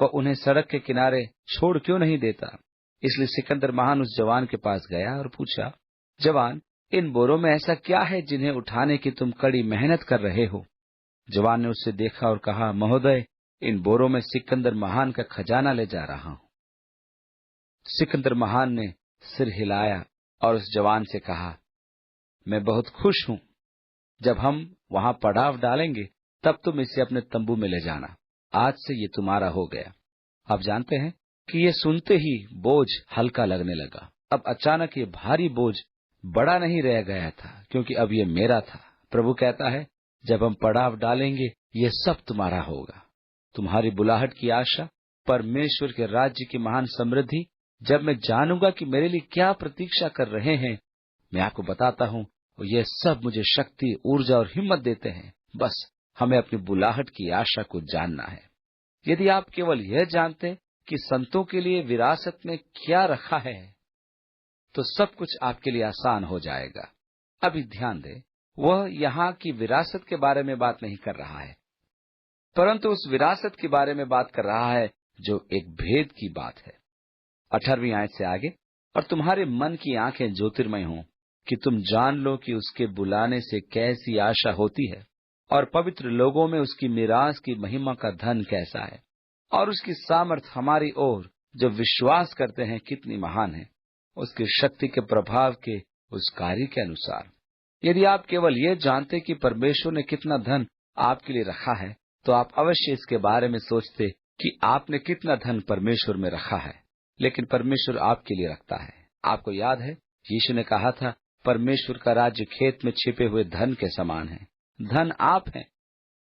वह उन्हें सड़क के किनारे छोड़ क्यों नहीं देता? इसलिए सिकंदर महान उस जवान के पास गया और पूछा, जवान, इन बोरों में ऐसा क्या है जिन्हें उठाने की तुम कड़ी मेहनत कर रहे हो? जवान ने उससे देखा और कहा, महोदय, इन बोरों में सिकंदर महान का खजाना ले जा रहा हूं। सिकंदर महान ने सिर हिलाया और उस जवान से कहा, मैं बहुत खुश हूं। जब हम वहां पड़ाव डालेंगे तब तुम इसे अपने तंबू में ले जाना। आज से ये तुम्हारा हो गया। आप जानते हैं कि ये सुनते ही बोझ हल्का लगने लगा। अब अचानक ये भारी बोझ बड़ा नहीं रह गया था, क्योंकि अब ये मेरा था। प्रभु कहता है, जब हम पड़ाव डालेंगे ये सब तुम्हारा होगा। तुम्हारी बुलाहट की आशा, परमेश्वर के राज्य की महान समृद्धि, जब मैं जानूंगा कि मेरे लिए क्या प्रतीक्षा कर रहे हैं, मैं आपको बताता हूं, ये सब मुझे शक्ति, ऊर्जा और हिम्मत देते हैं। बस हमें अपनी बुलाहट की आशा को जानना है। यदि आप केवल यह जानते कि संतों के लिए विरासत में क्या रखा है, तो सब कुछ आपके लिए आसान हो जाएगा। अभी ध्यान दें, वह यहाँ की विरासत के बारे में बात नहीं कर रहा है, परंतु उस विरासत के बारे में बात कर रहा है जो एक भेद की बात है। 18वीं आयत से आगे, और तुम्हारे मन की आंखें ज्योतिर्मय हों कि तुम जान लो कि उसके बुलाने से कैसी आशा होती है, और पवित्र लोगों में उसकी मीरास की महिमा का धन कैसा है, और उसकी सामर्थ हमारी ओर जो विश्वास करते हैं कितनी महान है, उसकी शक्ति के प्रभाव के उस कार्य के अनुसार। यदि आप केवल ये जानते कि परमेश्वर ने कितना धन आपके लिए रखा है, तो आप अवश्य इसके बारे में सोचते कि आपने कितना धन परमेश्वर में रखा है। लेकिन परमेश्वर आपके लिए रखता है। आपको याद है, यीशु ने कहा था, परमेश्वर का राज्य खेत में छिपे हुए धन के समान है। धन आप हैं,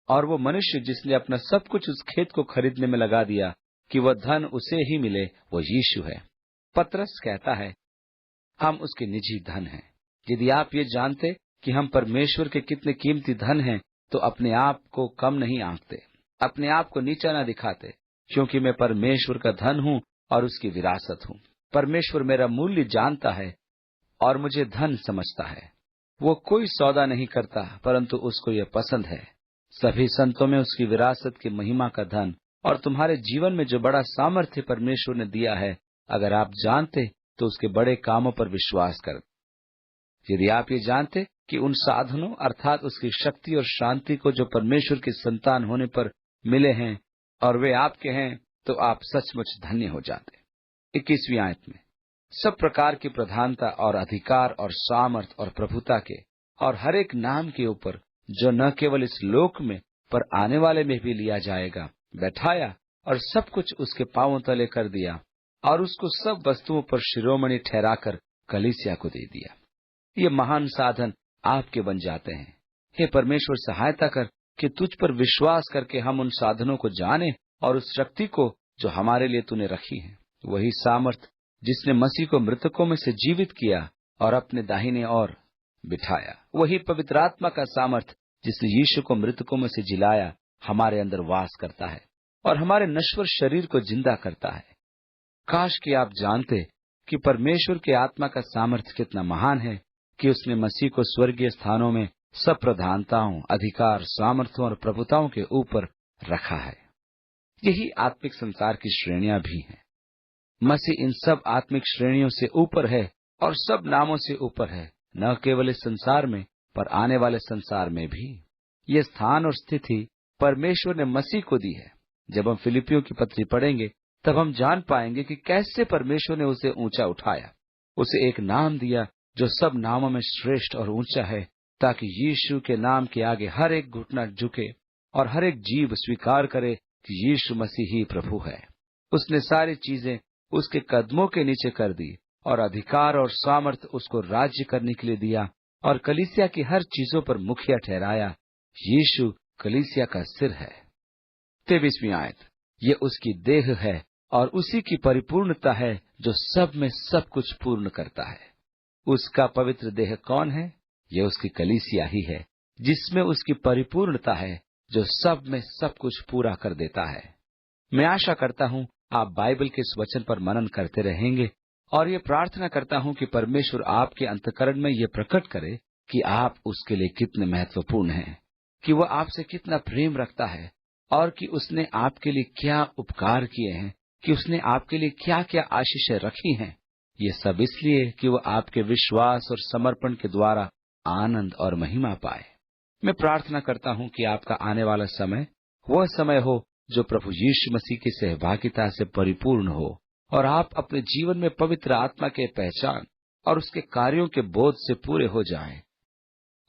और वो मनुष्य जिसने अपना सब कुछ उस खेत को खरीदने में लगा दिया कि वह धन उसे ही मिले, वो यीशु है। पतरस कहता है, हम उसके निजी धन हैं। यदि आप ये जानते कि हम परमेश्वर के कितने कीमती धन हैं, तो अपने आप को कम नहीं आंकते, अपने आप को नीचा न दिखाते, क्योंकि मैं परमेश्वर का धन हूं और उसकी विरासत हूं। परमेश्वर मेरा मूल्य जानता है और मुझे धन समझता है। वो कोई सौदा नहीं करता, परंतु उसको ये पसंद है सभी संतों में उसकी विरासत की महिमा का धन, और तुम्हारे जीवन में जो बड़ा सामर्थ्य परमेश्वर ने दिया है, अगर आप जानते तो उसके बड़े कामों पर विश्वास कर। यदि आप ये जानते कि उन साधनों अर्थात उसकी शक्ति और शांति को जो परमेश्वर की संतान होने पर मिले हैं और वे आपके हैं, तो आप सचमुच धन्य हो जाते। 21वीं आयत में, सब प्रकार की प्रधानता और अधिकार और सामर्थ और प्रभुता के और हर एक नाम के ऊपर जो न केवल इस लोक में पर आने वाले में भी लिया जाएगा, बैठाया और सब कुछ उसके पांवों तले कर दिया, और उसको सब वस्तुओं पर शिरोमणि ठहराकर कलीसिया को दे दिया। ये महान साधन आपके बन जाते हैं। हे परमेश्वर, सहायता कर कि तुझ पर विश्वास करके हम उन साधनों को जाने और उस शक्ति को जो हमारे लिए तूने रखी है। वही सामर्थ जिसने मसीह को मृतकों में से जीवित किया और अपने दाहिने ओर बिठाया, वही पवित्र आत्मा का सामर्थ जिसने यीशु को मृतकों में से जिलाया हमारे अंदर वास करता है और हमारे नश्वर शरीर को जिंदा करता है। काश कि आप जानते कि परमेश्वर के आत्मा का सामर्थ्य कितना महान है कि उसने मसीह को स्वर्गीय स्थानों में सब प्रधानताओं, अधिकार, सामर्थ्यों और प्रभुताओं के ऊपर रखा है। यही आत्मिक संसार की श्रेणियां भी हैं। मसीह इन सब आत्मिक श्रेणियों से ऊपर है और सब नामों से ऊपर है, न केवल इस संसार में पर आने वाले संसार में भी। ये स्थान और स्थिति परमेश्वर ने मसीह को दी है। जब हम फिलिपियों की पत्री पढ़ेंगे तब हम जान पाएंगे कि कैसे परमेश्वर ने उसे ऊंचा उठाया, उसे एक नाम दिया जो सब नामों में श्रेष्ठ और ऊंचा है, ताकि यीशु के नाम के आगे हर एक घुटना झुके और हर एक जीव स्वीकार करे कि यीशु मसीह ही प्रभु है। उसने सारी चीजें उसके कदमों के नीचे कर दी और अधिकार और सामर्थ उसको राज्य करने के लिए दिया और कलीसिया की हर चीजों पर मुखिया ठहराया। यीशु कलीसिया का सिर है। 23वीं आयत, ये उसकी देह है और उसी की परिपूर्णता है जो सब में सब कुछ पूर्ण करता है। उसका पवित्र देह कौन है? ये उसकी कलीसिया ही है, जिसमें उसकी परिपूर्णता है, जो सब में सब कुछ पूरा कर देता है। मैं आशा करता हूँ आप बाइबल के इस वचन पर मनन करते रहेंगे और ये प्रार्थना करता हूँ कि परमेश्वर आपके अंतःकरण में ये प्रकट करे कि आप उसके लिए कितने महत्वपूर्ण हैं, कि वह आपसे कितना प्रेम रखता है और कि उसने आपके लिए क्या उपकार किए हैं, कि उसने आपके लिए क्या क्या आशीषें रखी हैं। ये सब इसलिए कि वह आपके विश्वास और समर्पण के द्वारा आनंद और महिमा पाए। मैं प्रार्थना करता हूँ कि आपका आने वाला समय वह समय हो जो प्रभु यीशु मसीह की सहभागिता से परिपूर्ण हो और आप अपने जीवन में पवित्र आत्मा के पहचान और उसके कार्यों के बोध से पूरे हो जाएं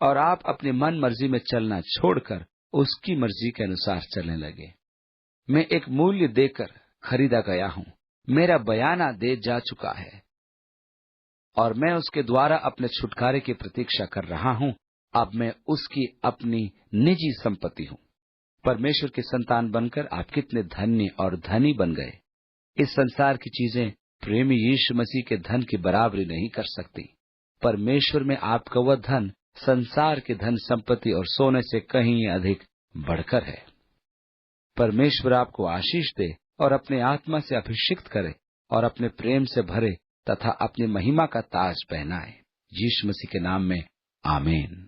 और आप अपनी मन मर्जी में चलना छोड़कर उसकी मर्जी के अनुसार चलने लगे। मैं एक मूल्य देकर खरीदा गया हूँ, मेरा बयाना दे जा चुका है और मैं उसके द्वारा अपने छुटकारे की प्रतीक्षा कर रहा हूँ। अब मैं उसकी अपनी निजी संपत्ति हूँ। परमेश्वर के संतान बनकर आप कितने धन्य और धनी बन गए। इस संसार की चीजें प्रेमी यीशु मसीह के धन की बराबरी नहीं कर सकती। परमेश्वर में आपका वह धन संसार के धन संपत्ति और सोने से कहीं अधिक बढ़कर है। परमेश्वर आपको आशीष दे और अपने आत्मा से अभिषिक्त करे और अपने प्रेम से भरे तथा अपनी महिमा का ताज पहनाए। यीशु मसीह के नाम में आमीन।